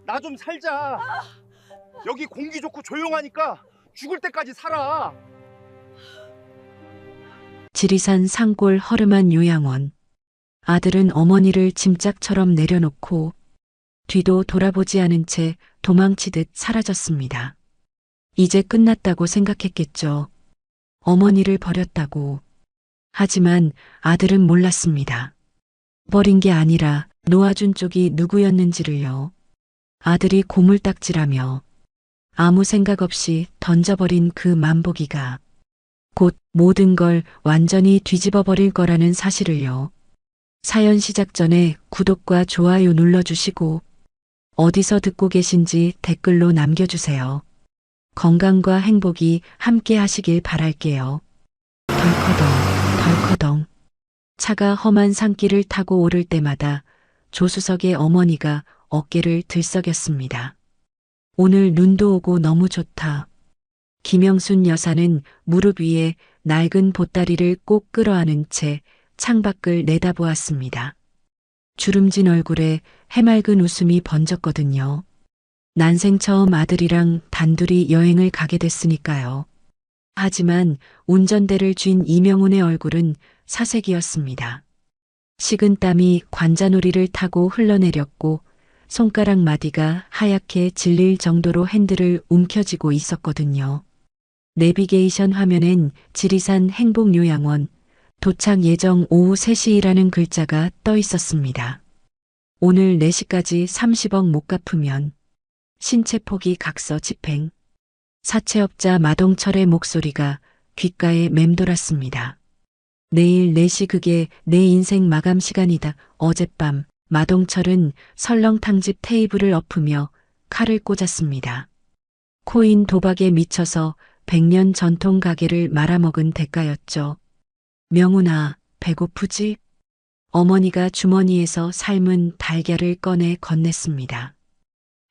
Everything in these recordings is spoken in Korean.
나 좀 살자. 여기 공기 좋고 조용하니까 죽을 때까지 살아. 지리산 산골 허름한 요양원. 아들은 어머니를 짐짝처럼 내려놓고 뒤도 돌아보지 않은 채 도망치듯 사라졌습니다. 이제 끝났다고 생각했겠죠. 어머니를 버렸다고. 하지만 아들은 몰랐습니다. 버린 게 아니라 놓아준 쪽이 누구였는지를요. 아들이 고물딱지라며 아무 생각 없이 던져버린 그 만보기가 곧 모든 걸 완전히 뒤집어 버릴 거라는 사실을요. 사연 시작 전에 구독과 좋아요 눌러주시고 어디서 듣고 계신지 댓글로 남겨주세요. 건강과 행복이 함께 하시길 바랄게요. 덜커덩, 덜커덩. 차가 험한 산길을 타고 오를 때마다 조수석의 어머니가 어깨를 들썩였습니다. 오늘 눈도 오고 너무 좋다. 김영순 여사는 무릎 위에 낡은 보따리를 꼭 끌어안은 채 창밖을 내다보았습니다. 주름진 얼굴에 해맑은 웃음이 번졌거든요. 난생 처음 아들이랑 단둘이 여행을 가게 됐으니까요. 하지만 운전대를 쥔 이명훈의 얼굴은 사색이었습니다. 식은 땀이 관자놀이를 타고 흘러내렸고 손가락 마디가 하얗게 질릴 정도로 핸들을 움켜쥐고 있었거든요. 내비게이션 화면엔 지리산 행복요양원 도착 예정 오후 3시라는 글자가 떠 있었습니다. 오늘 4시까지 30억 못 갚으면 신체 포기 각서 집행. 사채업자 마동철의 목소리가 귓가에 맴돌았습니다. 내일 4시 그게 내 인생 마감 시간이다. 어젯밤 마동철은 설렁탕집 테이블을 엎으며 칼을 꽂았습니다. 코인 도박에 미쳐서 100년 전통 가게를 말아먹은 대가였죠. 명훈아, 배고프지? 어머니가 주머니에서 삶은 달걀을 꺼내 건넸습니다.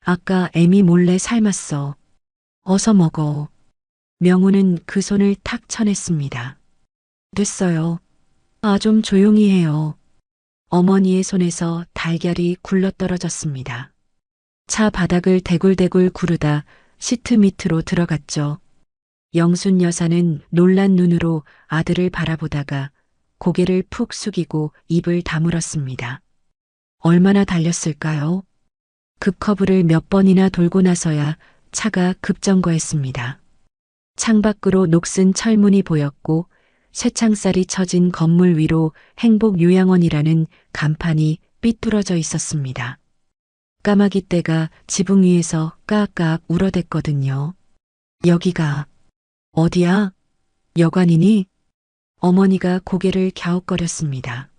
아까 애미 몰래 삶았어. 어서 먹어. 명훈은 그 손을 탁 쳐냈습니다. 됐어요. 아, 좀 조용히 해요. 어머니의 손에서 달걀이 굴러떨어졌습니다. 차 바닥을 대굴대굴 구르다 시트 밑으로 들어갔죠. 영순 여사는 놀란 눈으로 아들을 바라보다가 고개를 푹 숙이고 입을 다물었습니다. 얼마나 달렸을까요? 급커브를 몇 번이나 돌고 나서야 차가 급정거했습니다. 창밖으로 녹슨 철문이 보였고 쇠창살이 쳐진 건물 위로 행복요양원이라는 간판이 삐뚤어져 있었습니다. 까마귀 떼가 지붕 위에서 까악까악 울어댔거든요. 여기가 어디야? 여관이니? 어머니가 고개를 갸웃거렸습니다.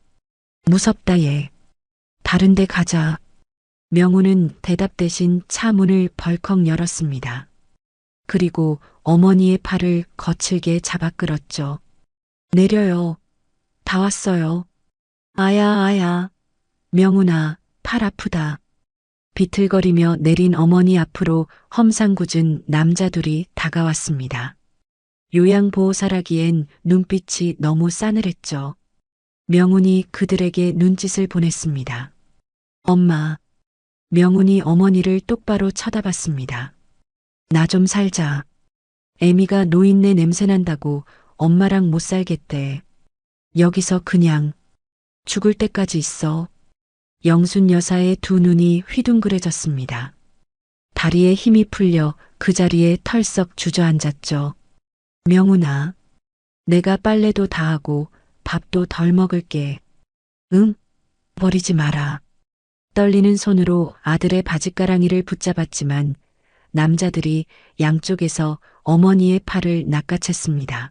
무섭다 얘. 다른 데 가자. 명훈은 대답 대신 차 문을 벌컥 열었습니다. 그리고 어머니의 팔을 거칠게 잡아 끌었죠. 내려요. 다 왔어요. 아야 아야. 명훈아, 팔 아프다. 비틀거리며 내린 어머니 앞으로 험상궂은 남자 둘이 다가왔습니다. 요양보호사라기엔 눈빛이 너무 싸늘했죠. 명훈이 그들에게 눈짓을 보냈습니다. 엄마. 명훈이 어머니를 똑바로 쳐다봤습니다. 나 좀 살자. 애미가 노인네 냄새난다고 엄마랑 못 살겠대. 여기서 그냥 죽을 때까지 있어. 영순 여사의 두 눈이 휘둥그레졌습니다. 다리에 힘이 풀려 그 자리에 털썩 주저앉았죠. 명훈아, 내가 빨래도 다 하고 밥도 덜 먹을게. 응? 버리지 마라. 떨리는 손으로 아들의 바짓가랑이를 붙잡았지만 남자들이 양쪽에서 어머니의 팔을 낚아챘습니다.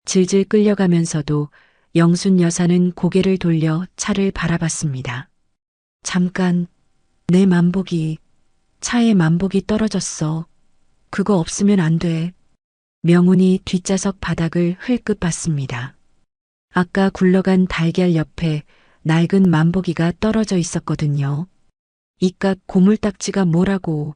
질질 끌려가면서도 영순 여사는 고개를 돌려 차를 바라봤습니다. 잠깐, 내 만복이, 차에 만복이 떨어졌어. 그거 없으면 안 돼. 명훈이 뒷좌석 바닥을 흘끗 봤습니다. 아까 굴러간 달걀 옆에 낡은 만보기가 떨어져 있었거든요. 이깟 고물딱지가 뭐라고.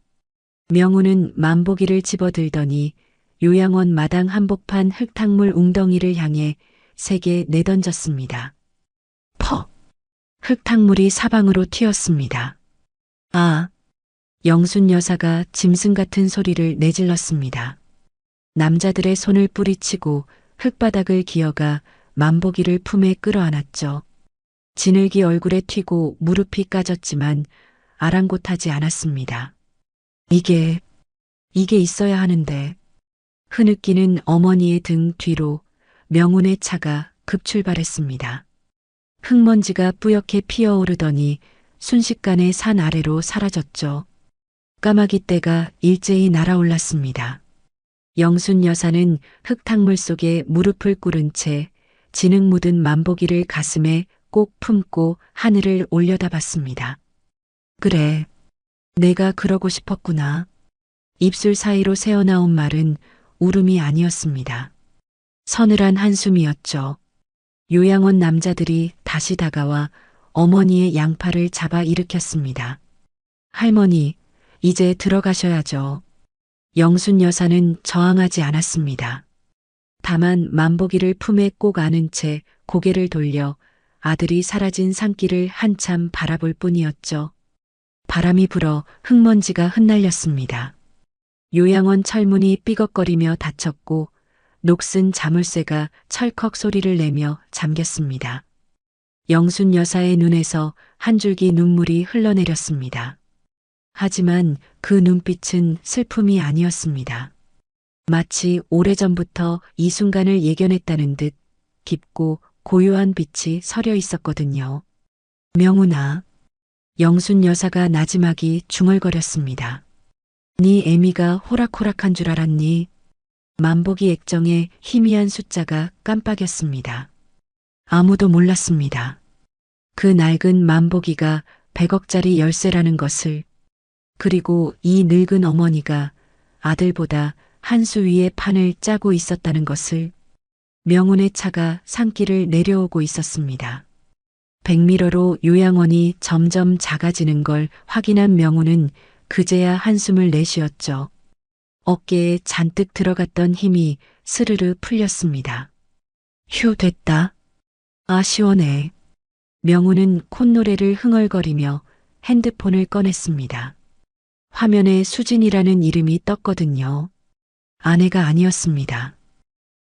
명훈은 만보기를 집어들더니 요양원 마당 한복판 흙탕물 웅덩이를 향해 세게 내던졌습니다. 퍽! 흙탕물이 사방으로 튀었습니다. 아! 영순 여사가 짐승 같은 소리를 내질렀습니다. 남자들의 손을 뿌리치고 흙바닥을 기어가 만보기를 품에 끌어안았죠. 진흙이 얼굴에 튀고 무릎이 까졌지만 아랑곳하지 않았습니다. 이게 있어야 하는데. 흐느끼는 어머니의 등 뒤로 명운의 차가 급출발했습니다. 흙먼지가 뿌옇게 피어오르더니 순식간에 산 아래로 사라졌죠. 까마귀 떼가 일제히 날아올랐습니다. 영순 여사는 흙탕물 속에 무릎을 꿇은 채 진흙 묻은 만보기를 가슴에 꼭 품고 하늘을 올려다봤습니다. 그래, 내가 그러고 싶었구나. 입술 사이로 새어나온 말은 울음이 아니었습니다. 서늘한 한숨이었죠. 요양원 남자들이 다시 다가와 어머니의 양팔을 잡아 일으켰습니다. 할머니, 이제 들어가셔야죠. 영순 여사는 저항하지 않았습니다. 다만 만보기를 품에 꼭 안은 채 고개를 돌려 아들이 사라진 산길을 한참 바라볼 뿐이었죠. 바람이 불어 흙먼지가 흩날렸습니다. 요양원 철문이 삐걱거리며 닫혔고 녹슨 자물쇠가 철컥 소리를 내며 잠겼습니다. 영순 여사의 눈에서 한 줄기 눈물이 흘러내렸습니다. 하지만 그 눈빛은 슬픔이 아니었습니다. 마치 오래전부터 이 순간을 예견했다는 듯 깊고 고요한 빛이 서려 있었거든요. 명훈아. 영순 여사가 나지막이 중얼거렸습니다. 네 애미가 호락호락한 줄 알았니? 만보기 액정에 희미한 숫자가 깜빡였습니다. 아무도 몰랐습니다. 그 낡은 만보기가 100억짜리 열쇠라는 것을, 그리고 이 늙은 어머니가 아들보다 한 수 위에 판을 짜고 있었다는 것을. 명운의 차가 산길을 내려오고 있었습니다. 백미러로 요양원이 점점 작아지는 걸 확인한 명운은 그제야 한숨을 내쉬었죠. 어깨에 잔뜩 들어갔던 힘이 스르르 풀렸습니다. 휴, 됐다. 아, 시원해. 명운은 콧노래를 흥얼거리며 핸드폰을 꺼냈습니다. 화면에 수진이라는 이름이 떴거든요. 아내가 아니었습니다.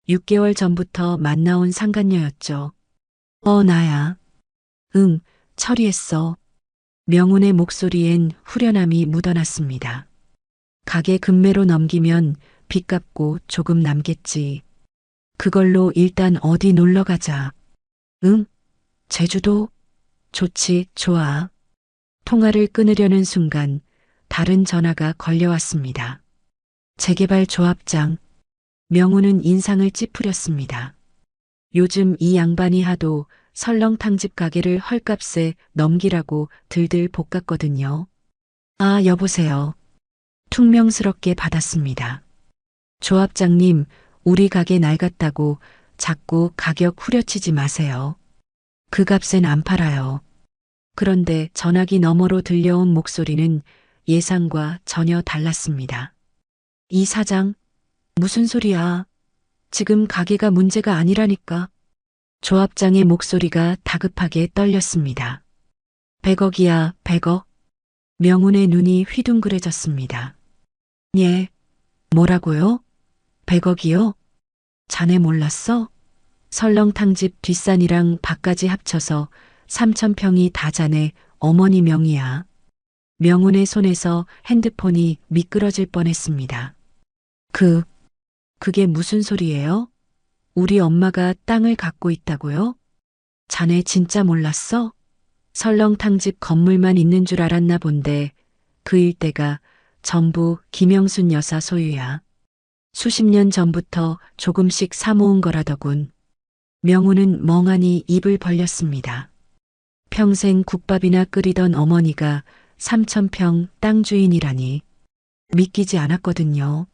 6개월 전부터 만나온 상간녀였죠. 나야. 응, 처리했어. 명운의 목소리엔 후련함이 묻어났습니다. 가게 금매로 넘기면 빚 갚고 조금 남겠지. 그걸로 일단 어디 놀러 가자. 응? 제주도? 좋지, 좋아. 통화를 끊으려는 순간 다른 전화가 걸려왔습니다. 재개발 조합장. 명운은 인상을 찌푸렸습니다. 요즘 이 양반이 하도 설렁탕집 가게를 헐값에 넘기라고 들들 볶았거든요. 아, 여보세요. 퉁명스럽게 받았습니다. 조합장님, 우리 가게 낡았다고 자꾸 가격 후려치지 마세요. 그 값엔 안 팔아요. 그런데 전화기 너머로 들려온 목소리는 예상과 전혀 달랐습니다. 이 사장, 무슨 소리야? 지금 가게가 문제가 아니라니까. 조합장의 목소리가 다급하게 떨렸습니다. 100억이야, 100억. 명운의 눈이 휘둥그레졌습니다. 예, 뭐라고요? 100억이요? 자네 몰랐어? 설렁탕집 뒷산이랑 밭까지 합쳐서 3,000평이 다 자네 어머니 명의야. 명운의 손에서 핸드폰이 미끄러질 뻔했습니다. 그게 무슨 소리예요? 우리 엄마가 땅을 갖고 있다고요? 자네 진짜 몰랐어? 설렁탕집 건물만 있는 줄 알았나 본데 그 일대가 전부 김영순 여사 소유야. 수십 년 전부터 조금씩 사모은 거라더군. 명운은 멍하니 입을 벌렸습니다. 평생 국밥이나 끓이던 어머니가 3,000평 땅 주인이라니 믿기지 않았거든요.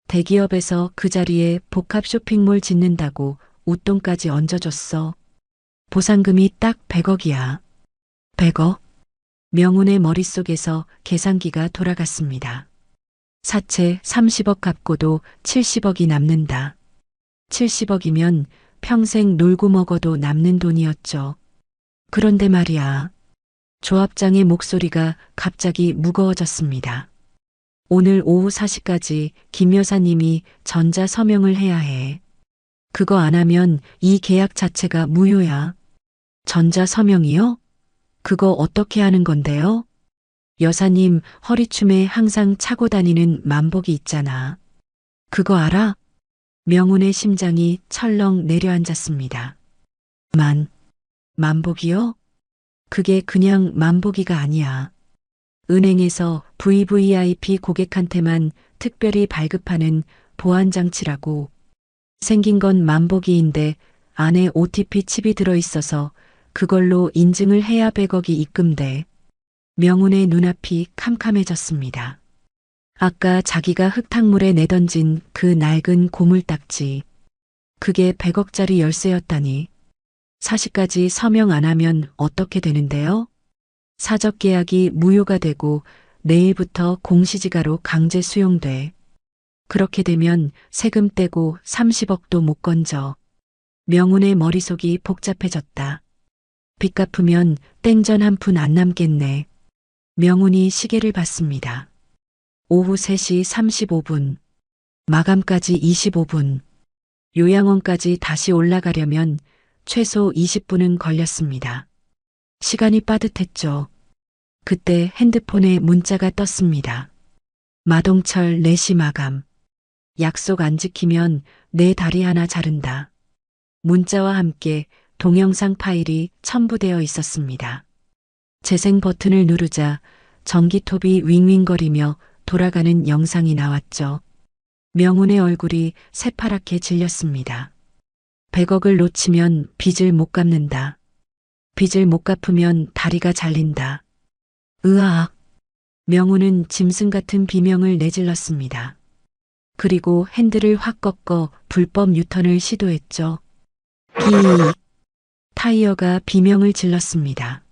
대기업에서 그 자리에 복합 쇼핑몰 짓는다고 웃돈까지 얹어줬어. 보상금이 딱 100억이야. 100억? 명운의 머릿속에서 계산기가 돌아갔습니다. 사채 30억 갚고도 70억이 남는다. 70억이면 평생 놀고 먹어도 남는 돈이었죠. 그런데 말이야. 조합장의 목소리가 갑자기 무거워졌습니다. 오늘 오후 4시까지 김 여사님이 전자 서명을 해야 해. 그거 안 하면 이 계약 자체가 무효야. 전자 서명이요? 그거 어떻게 하는 건데요? 여사님 허리춤에 항상 차고 다니는 만복이 있잖아. 그거 알아? 명운의 심장이 철렁 내려앉았습니다. 만복이요? 그게 그냥 만복이가 아니야. 은행에서 VVIP 고객한테만 특별히 발급하는 보안장치라고. 생긴 건 만복이인데 안에 OTP 칩이 들어있어서 그걸로 인증을 해야 100억이 입금돼. 명운의 눈앞이 캄캄해졌습니다. 아까 자기가 흙탕물에 내던진 그 낡은 고물딱지. 그게 100억짜리 열쇠였다니. 사시까지 서명 안 하면 어떻게 되는데요? 사적 계약이 무효가 되고 내일부터 공시지가로 강제 수용돼. 그렇게 되면 세금 떼고 30억도 못 건져. 명운의 머릿속이 복잡해졌다. 빚 갚으면 땡전 한 푼 안 남겠네. 명운이 시계를 봤습니다. 오후 3시 35분. 마감까지 25분. 요양원까지 다시 올라가려면 최소 20분은 걸렸습니다. 시간이 빠듯했죠. 그때 핸드폰에 문자가 떴습니다. 마동철 4시 마감. 약속 안 지키면 내 다리 하나 자른다. 문자와 함께 동영상 파일이 첨부되어 있었습니다. 재생 버튼을 누르자 전기톱이 윙윙거리며 돌아가는 영상이 나왔죠. 명운의 얼굴이 새파랗게 질렸습니다. 100억을 놓치면 빚을 못 갚는다. 빚을 못 갚으면 다리가 잘린다. 으악. 명운은 짐승 같은 비명을 내질렀습니다. 그리고 핸들을 확 꺾어 불법 유턴을 시도했죠. 타이어가 비명을 질렀습니다.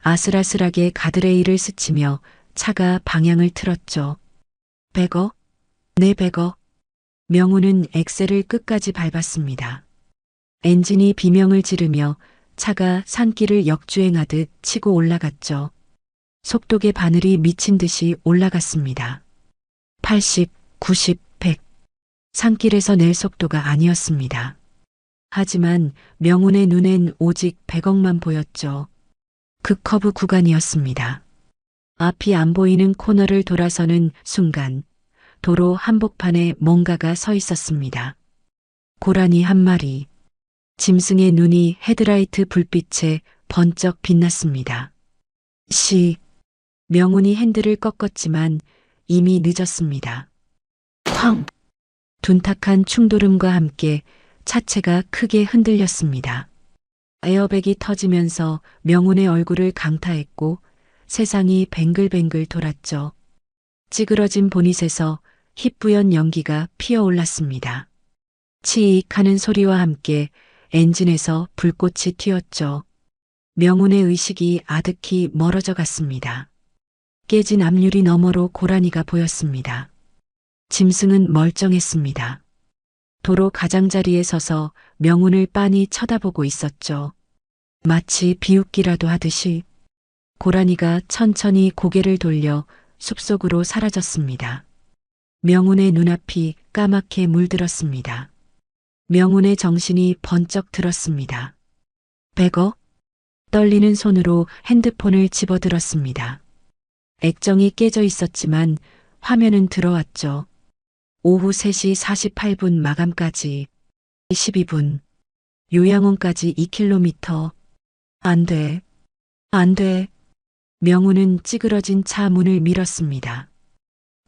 아슬아슬하게 가드레일을 스치며 차가 방향을 틀었죠. 100억? 네 100억. 명운은 엑셀을 끝까지 밟았습니다. 엔진이 비명을 지르며 차가 산길을 역주행하듯 치고 올라갔죠. 속도계 바늘이 미친 듯이 올라갔습니다. 80, 90, 100. 산길에서 낼 속도가 아니었습니다. 하지만 명운의 눈엔 오직 100억만 보였죠. 그 커브 구간이었습니다. 앞이 안 보이는 코너를 돌아서는 순간 도로 한복판에 뭔가가 서 있었습니다. 고라니 한 마리. 짐승의 눈이 헤드라이트 불빛에 번쩍 빛났습니다. 명운이 핸들을 꺾었지만 이미 늦었습니다. 쾅! 둔탁한 충돌음과 함께 차체가 크게 흔들렸습니다. 에어백이 터지면서 명운의 얼굴을 강타했고 세상이 뱅글뱅글 돌았죠. 찌그러진 보닛에서 희뿌연 연기가 피어올랐습니다. 치익 하는 소리와 함께 엔진에서 불꽃이 튀었죠. 명운의 의식이 아득히 멀어져 갔습니다. 깨진 앞유리 너머로 고라니가 보였습니다. 짐승은 멀쩡했습니다. 도로 가장자리에 서서 명운을 빤히 쳐다보고 있었죠. 마치 비웃기라도 하듯이. 고라니가 천천히 고개를 돌려 숲속으로 사라졌습니다. 명운의 눈앞이 까맣게 물들었습니다. 명운의 정신이 번쩍 들었습니다. 100억? 떨리는 손으로 핸드폰을 집어들었습니다. 액정이 깨져 있었지만 화면은 들어왔죠. 오후 3시 48분 마감까지 12분. 요양원까지 2km. 안 돼. 안 돼. 명운은 찌그러진 차 문을 밀었습니다.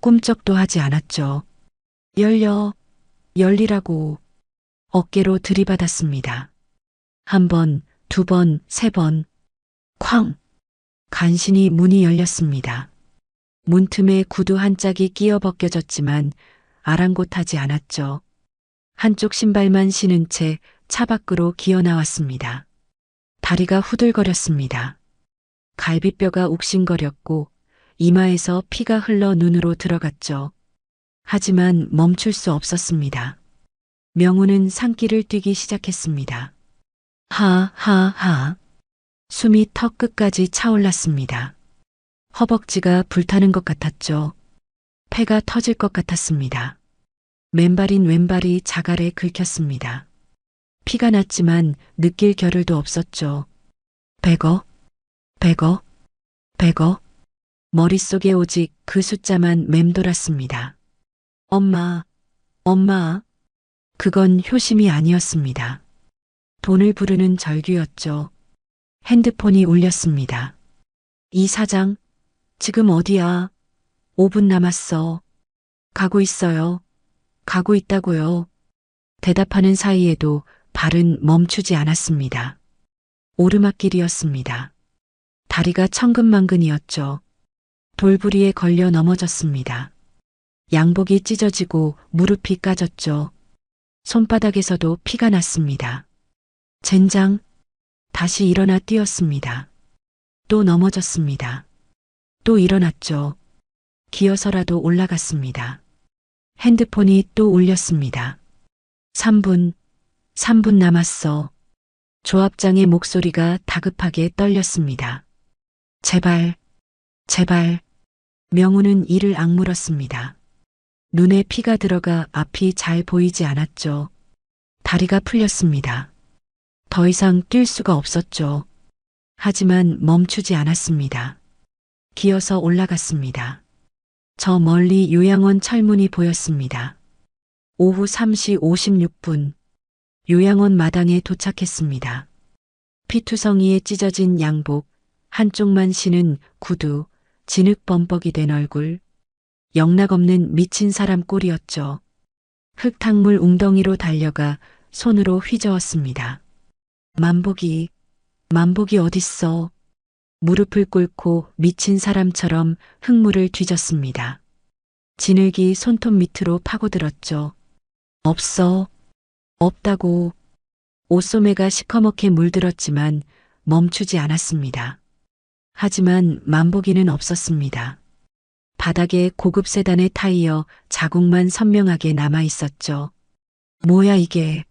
꿈쩍도 하지 않았죠. 열리라고. 어깨로 들이받았습니다. 한 번, 두 번, 세 번. 쾅! 간신히 문이 열렸습니다. 문틈에 구두 한 짝이 끼어 벗겨졌지만 아랑곳하지 않았죠. 한쪽 신발만 신은 채 차 밖으로 기어 나왔습니다. 다리가 후들거렸습니다. 갈비뼈가 욱신거렸고 이마에서 피가 흘러 눈으로 들어갔죠. 하지만 멈출 수 없었습니다. 명운은 산길을 뛰기 시작했습니다. 하하하. 숨이 턱 끝까지 차올랐습니다. 허벅지가 불타는 것 같았죠. 폐가 터질 것 같았습니다. 맨발인 왼발이 자갈에 긁혔습니다. 피가 났지만 느낄 겨를도 없었죠. 100억, 100억, 100억. 머릿속에 오직 그 숫자만 맴돌았습니다. 엄마, 엄마. 그건 효심이 아니었습니다. 돈을 부르는 절규였죠. 핸드폰이 울렸습니다. 이 사장, 지금 어디야? 5분 남았어. 가고 있어요. 가고 있다고요. 대답하는 사이에도 발은 멈추지 않았습니다. 오르막길이었습니다. 다리가 천근만근이었죠. 돌부리에 걸려 넘어졌습니다. 양복이 찢어지고 무릎이 까졌죠. 손바닥에서도 피가 났습니다. 젠장. 다시 일어나 뛰었습니다. 또 넘어졌습니다. 또 일어났죠. 기어서라도 올라갔습니다. 핸드폰이 또 울렸습니다. 3분 남았어. 조합장의 목소리가 다급하게 떨렸습니다. 제발, 제발. 명우는 이를 악물었습니다. 눈에 피가 들어가 앞이 잘 보이지 않았죠. 다리가 풀렸습니다. 더 이상 뛸 수가 없었죠. 하지만 멈추지 않았습니다. 기어서 올라갔습니다. 저 멀리 요양원 철문이 보였습니다. 오후 3시 56분, 요양원 마당에 도착했습니다. 피투성이에 찢어진 양복, 한쪽만 신은 구두, 진흙범벅이 된 얼굴, 영락없는 미친 사람 꼴이었죠. 흙탕물 웅덩이로 달려가 손으로 휘저었습니다. 만복이 어딨어? 무릎을 꿇고 미친 사람처럼 흙물을 뒤졌습니다. 진흙이 손톱 밑으로 파고들었죠. 없어. 없다고. 옷소매가 시커멓게 물들었지만 멈추지 않았습니다. 하지만 만복이는 없었습니다. 바닥에 고급 세단의 타이어 자국만 선명하게 남아 있었죠. 뭐야 이게.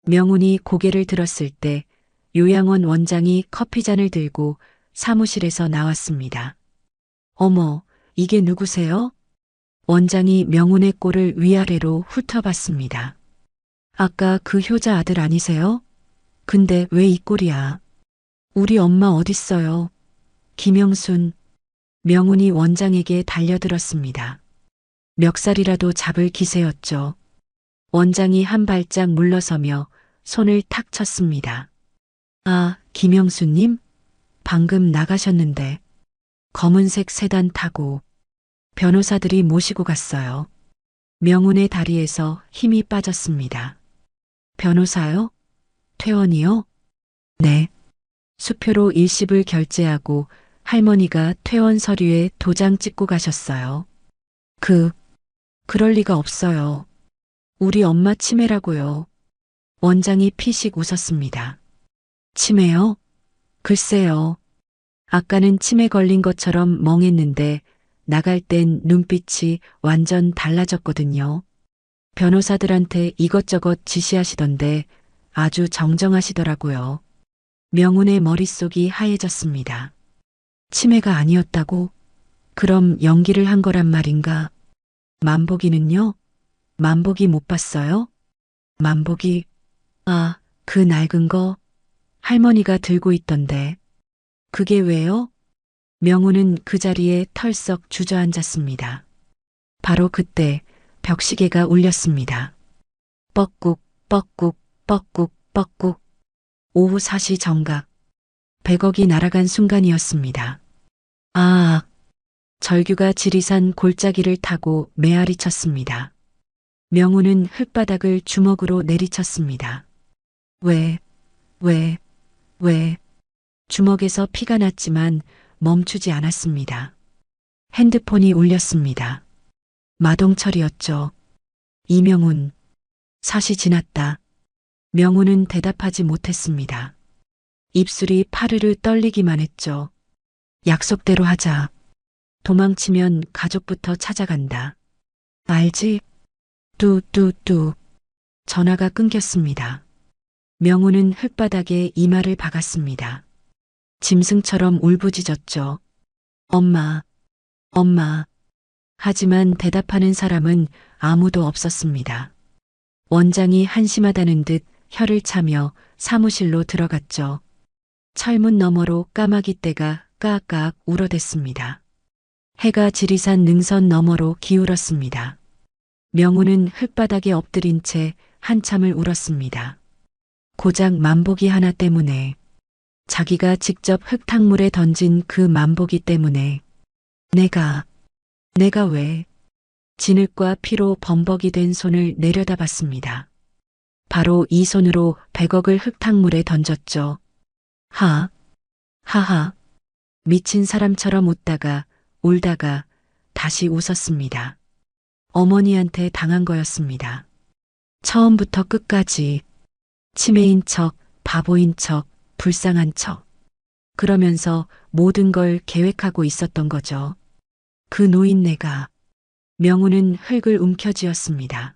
명운이 고개를 들었을 때 요양원 원장이 커피잔을 들고 사무실에서 나왔습니다. 어머, 이게 누구세요? 원장이 명운의 꼴을 위아래로 훑어봤습니다. 아까 그 효자 아들 아니세요? 근데 왜 이 꼴이야? 우리 엄마 어딨어요? 김영순. 명운이 원장에게 달려들었습니다. 멱살이라도 잡을 기세였죠. 원장이 한 발짝 물러서며 손을 탁 쳤습니다. 아, 김영수님? 방금 나가셨는데 검은색 세단 타고 변호사들이 모시고 갔어요. 명운의 다리에서 힘이 빠졌습니다. 변호사요? 퇴원이요? 네. 수표로 일시불 결제하고 할머니가 퇴원 서류에 도장 찍고 가셨어요. 그럴 리가 없어요. 우리 엄마 치매라고요. 원장이 피식 웃었습니다. 치매요? 글쎄요. 아까는 치매 걸린 것처럼 멍했는데 나갈 땐 눈빛이 완전 달라졌거든요. 변호사들한테 이것저것 지시하시던데 아주 정정하시더라고요. 명운의 머릿속이 하얘졌습니다. 치매가 아니었다고? 그럼 연기를 한 거란 말인가? 만복이는요? 만복이 못 봤어요? 만복이, 아, 그 낡은 거 할머니가 들고 있던데. 그게 왜요? 명우는 그 자리에 털썩 주저앉았습니다. 바로 그때 벽시계가 울렸습니다. 뻐꾹, 뻐꾹, 뻐꾹, 뻐꾹. 오후 4시 정각. 100억이 날아간 순간이었습니다. 아, 절규가 지리산 골짜기를 타고 메아리 쳤습니다. 명우는 흙바닥을 주먹으로 내리쳤습니다. 왜? 주먹에서 피가 났지만 멈추지 않았습니다. 핸드폰이 울렸습니다. 마동철이었죠. 이명훈. 4시 지났다. 명우는 대답하지 못했습니다. 입술이 파르르 떨리기만 했죠. 약속대로 하자. 도망치면 가족부터 찾아간다. 알지? 뚜뚜뚜. 전화가 끊겼습니다. 명우는 흙바닥에 이마를 박았습니다. 짐승처럼 울부짖었죠. 엄마, 엄마. 하지만 대답하는 사람은 아무도 없었습니다. 원장이 한심하다는 듯 혀를 차며 사무실로 들어갔죠. 철문 너머로 까마귀 떼가 까악까악 울어댔습니다. 해가 지리산 능선 너머로 기울었습니다. 명우는 흙바닥에 엎드린 채 한참을 울었습니다. 고작 만보기 하나 때문에, 자기가 직접 흙탕물에 던진 그 만보기 때문에, 내가 왜? 진흙과 피로 범벅이 된 손을 내려다봤습니다. 바로 이 손으로 100억을 흙탕물에 던졌죠. 하하. 미친 사람처럼 웃다가 울다가 다시 웃었습니다. 어머니한테 당한 거였습니다. 처음부터 끝까지 치매인 척, 바보인 척, 불쌍한 척. 그러면서 모든 걸 계획하고 있었던 거죠. 그 노인네가. 명우는 흙을 움켜쥐었습니다.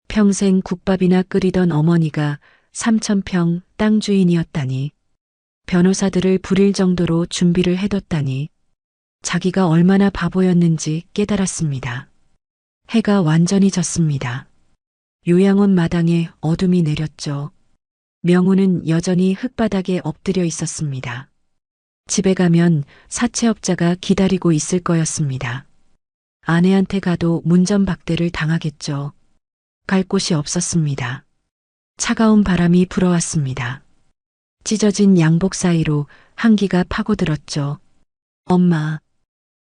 평생 국밥이나 끓이던 어머니가 3,000평 땅 주인이었다니. 변호사들을 부릴 정도로 준비를 해뒀다니. 자기가 얼마나 바보였는지 깨달았습니다. 해가 완전히 졌습니다. 요양원 마당에 어둠이 내렸죠. 명우는 여전히 흙바닥에 엎드려 있었습니다. 집에 가면 사채업자가 기다리고 있을 거였습니다. 아내한테 가도 문전박대를 당하겠죠. 갈 곳이 없었습니다. 차가운 바람이 불어왔습니다. 찢어진 양복 사이로 한기가 파고들었죠. 엄마.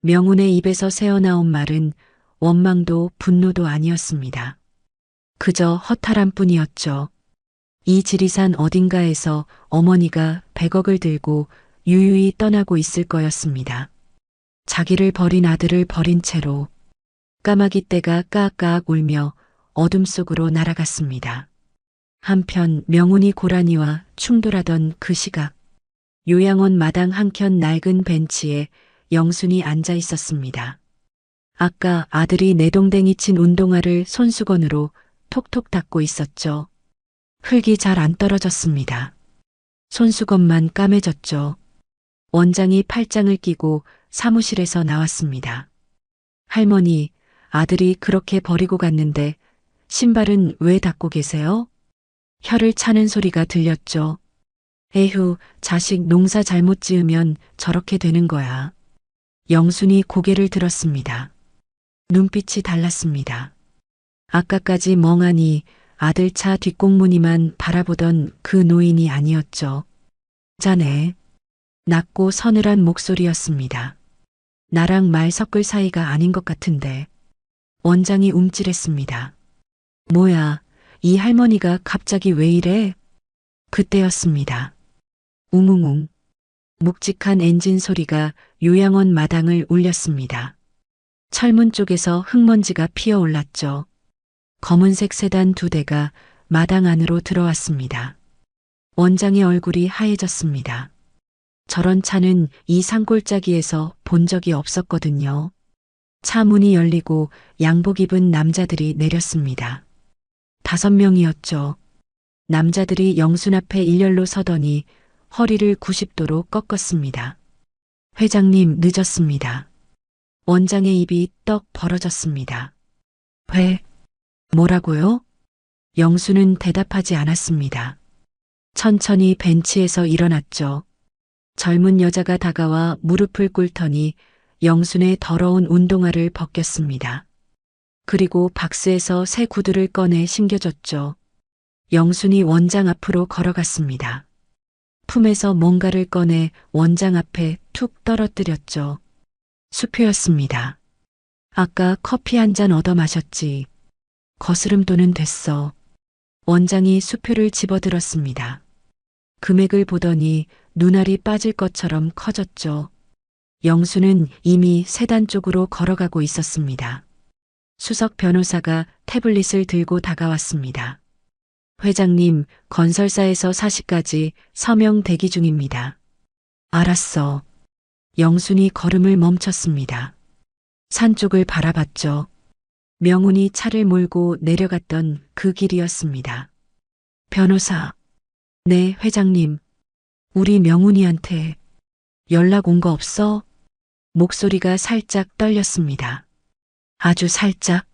명운의 입에서 새어나온 말은 원망도 분노도 아니었습니다. 그저 허탈한 뿐이었죠. 이 지리산 어딘가에서 어머니가 100억을 들고 유유히 떠나고 있을 거였습니다. 자기를 버린 아들을 버린 채로. 까마귀 떼가 까악까악 울며 어둠 속으로 날아갔습니다. 한편 명운이 고라니와 충돌하던 그 시각, 요양원 마당 한켠 낡은 벤치에 영순이 앉아 있었습니다. 아까 아들이 내동댕이 친 운동화를 손수건으로 톡톡 닦고 있었죠. 흙이 잘 안 떨어졌습니다. 손수건만 까매졌죠. 원장이 팔짱을 끼고 사무실에서 나왔습니다. 할머니, 아들이 그렇게 버리고 갔는데 신발은 왜 닦고 계세요? 혀를 차는 소리가 들렸죠. 에휴, 자식 농사 잘못 지으면 저렇게 되는 거야. 영순이 고개를 들었습니다. 눈빛이 달랐습니다. 아까까지 멍하니 아들 차 뒷공무니만 바라보던 그 노인이 아니었죠. 자네. 낮고 서늘한 목소리였습니다. 나랑 말 섞을 사이가 아닌 것 같은데. 원장이 움찔했습니다. 뭐야, 이 할머니가 갑자기 왜 이래? 그때였습니다. 웅웅웅. 묵직한 엔진 소리가 요양원 마당을 울렸습니다. 철문 쪽에서 흙먼지가 피어올랐죠. 검은색 세단 2대가 마당 안으로 들어왔습니다. 원장의 얼굴이 하얘졌습니다. 저런 차는 이 산골짜기에서 본 적이 없었거든요. 차 문이 열리고 양복 입은 남자들이 내렸습니다. 5명이었죠. 남자들이 영순 앞에 일렬로 서더니 허리를 90도로 꺾었습니다. 회장님, 늦었습니다. 원장의 입이 떡 벌어졌습니다. 뭐라고요? 영순은 대답하지 않았습니다. 천천히 벤치에서 일어났죠. 젊은 여자가 다가와 무릎을 꿇더니 영순의 더러운 운동화를 벗겼습니다. 그리고 박스에서 새 구두를 꺼내 신겨줬죠. 영순이 원장 앞으로 걸어갔습니다. 품에서 뭔가를 꺼내 원장 앞에 툭 떨어뜨렸죠. 수표였습니다. 아까 커피 한 잔 얻어 마셨지. 거스름돈은 됐어. 원장이 수표를 집어들었습니다. 금액을 보더니 눈알이 빠질 것처럼 커졌죠. 영수는 이미 세단 쪽으로 걸어가고 있었습니다. 수석 변호사가 태블릿을 들고 다가왔습니다. 회장님, 건설사에서 사시까지 서명 대기 중입니다. 알았어. 영순이 걸음을 멈췄습니다. 산 쪽을 바라봤죠. 명운이 차를 몰고 내려갔던 그 길이었습니다. 변호사. 네, 회장님. 우리 명운이한테 연락 온 거 없어? 목소리가 살짝 떨렸습니다. 아주 살짝.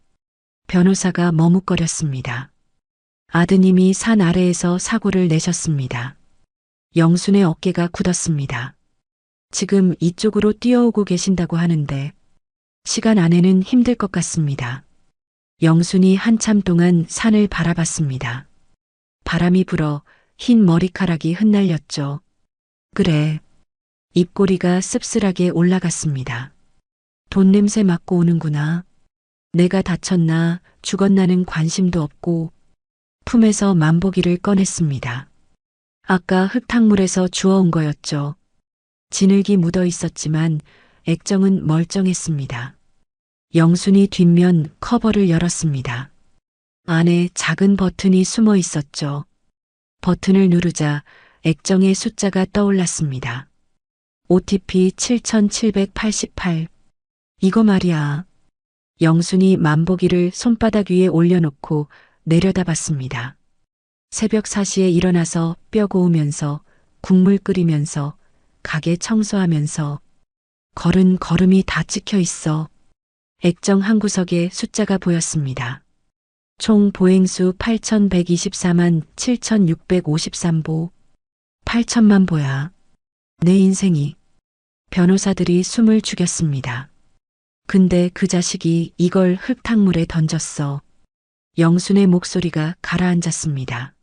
변호사가 머뭇거렸습니다. 아드님이 산 아래에서 사고를 내셨습니다. 영순의 어깨가 굳었습니다. 지금 이쪽으로 뛰어오고 계신다고 하는데 시간 안에는 힘들 것 같습니다. 영순이 한참 동안 산을 바라봤습니다. 바람이 불어 흰 머리카락이 흩날렸죠. 그래. 입꼬리가 씁쓸하게 올라갔습니다. 돈 냄새 맡고 오는구나. 내가 다쳤나 죽었나는 관심도 없고 품에서 만보기를 꺼냈습니다. 아까 흙탕물에서 주워온 거였죠. 진흙이 묻어 있었지만 액정은 멀쩡했습니다. 영순이 뒷면 커버를 열었습니다. 안에 작은 버튼이 숨어 있었죠. 버튼을 누르자 액정의 숫자가 떠올랐습니다. OTP 7788. 이거 말이야. 영순이 만보기를 손바닥 위에 올려놓고 내려다봤습니다. 새벽 4시에 일어나서 뼈 고우면서 국물 끓이면서 가게 청소하면서 걸은 걸음이 다 찍혀 있어. 액정 한 구석에 숫자가 보였습니다. 총 보행수 8124만 7653보. 8천만 보야. 내 인생이. 변호사들이 숨을 죽였습니다. 근데 그 자식이 이걸 흙탕물에 던졌어. 영순의 목소리가 가라앉았습니다.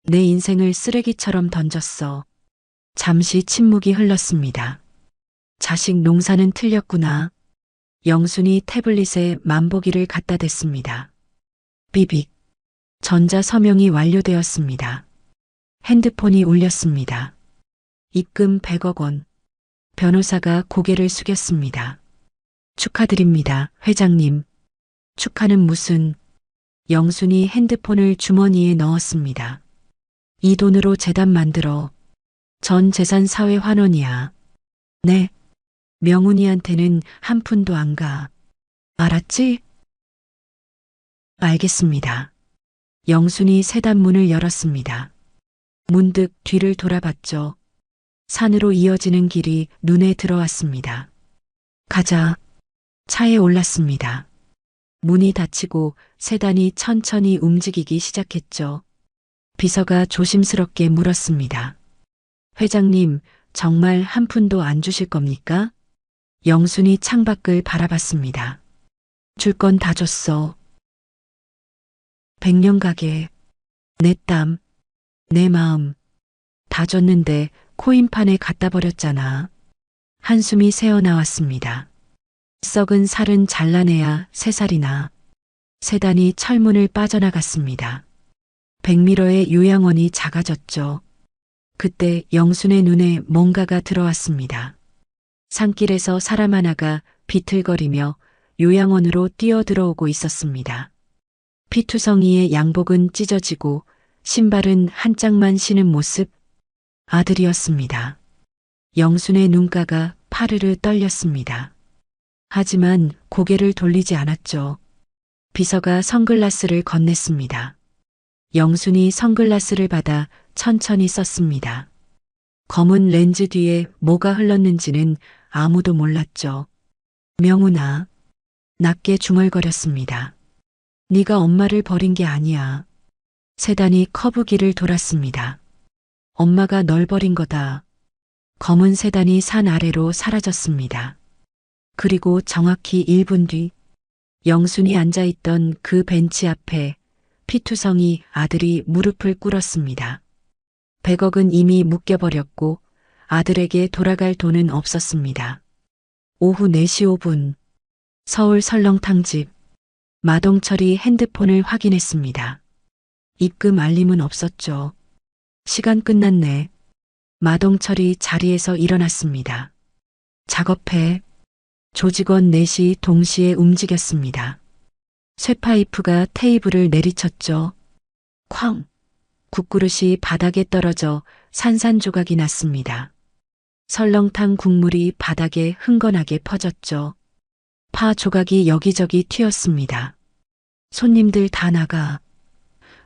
내 인생을 쓰레기처럼 던졌어. 잠시 침묵이 흘렀습니다. 자식 농사는 틀렸구나. 영순이 태블릿에 만보기를 갖다 댔습니다. 비빅. 전자 서명이 완료되었습니다. 핸드폰이 울렸습니다. 입금 100억 원. 변호사가 고개를 숙였습니다. 축하드립니다, 회장님. 축하는 무슨. 영순이 핸드폰을 주머니에 넣었습니다. 이 돈으로 재단 만들어. 전 재산 사회 환원이야. 네. 명훈이한테는 한 푼도 안 가. 알았지? 알겠습니다. 영순이 세단문을 열었습니다. 문득 뒤를 돌아봤죠. 산으로 이어지는 길이 눈에 들어왔습니다. 가자. 차에 올랐습니다. 문이 닫히고 세단이 천천히 움직이기 시작했죠. 비서가 조심스럽게 물었습니다. 회장님, 정말 한 푼도 안 주실 겁니까? 영순이 창밖을 바라봤습니다. 줄 건 다 줬어. 100년 가게. 내 땀, 내 마음. 다 줬는데 코인판에 갖다 버렸잖아. 한숨이 새어나왔습니다. 썩은 살은 잘라내야 새살이나. 세단이 철문을 빠져나갔습니다. 백미러의 요양원이 작아졌죠. 그때 영순의 눈에 뭔가가 들어왔습니다. 산길에서 사람 하나가 비틀거리며 요양원으로 뛰어들어오고 있었습니다. 피투성이의 양복은 찢어지고 신발은 한 짝만 신은 모습. 아들이었습니다. 영순의 눈가가 파르르 떨렸습니다. 하지만 고개를 돌리지 않았죠. 비서가 선글라스를 건넸습니다. 영순이 선글라스를 받아 천천히 썼습니다. 검은 렌즈 뒤에 뭐가 흘렀는지는 아무도 몰랐죠. 명훈아. 낮게 중얼거렸습니다. 네가 엄마를 버린 게 아니야. 세단이 커브기를 돌았습니다. 엄마가 널 버린 거다. 검은 세단이 산 아래로 사라졌습니다. 그리고 정확히 1분 뒤 영순이 앉아있던 그 벤치 앞에 피투성이 아들이 무릎을 꿇었습니다. 100억은 이미 묶여버렸고 아들에게 돌아갈 돈은 없었습니다. 오후 4시 5분 서울 설렁탕집. 마동철이 핸드폰을 확인했습니다. 입금 알림은 없었죠. 시간 끝났네. 마동철이 자리에서 일어났습니다. 작업해. 조직원 넷이 동시에 움직였습니다. 쇠파이프가 테이블을 내리쳤죠. 쾅! 국그릇이 바닥에 떨어져 산산조각이 났습니다. 설렁탕 국물이 바닥에 흥건하게 퍼졌죠. 파 조각이 여기저기 튀었습니다. 손님들 다 나가.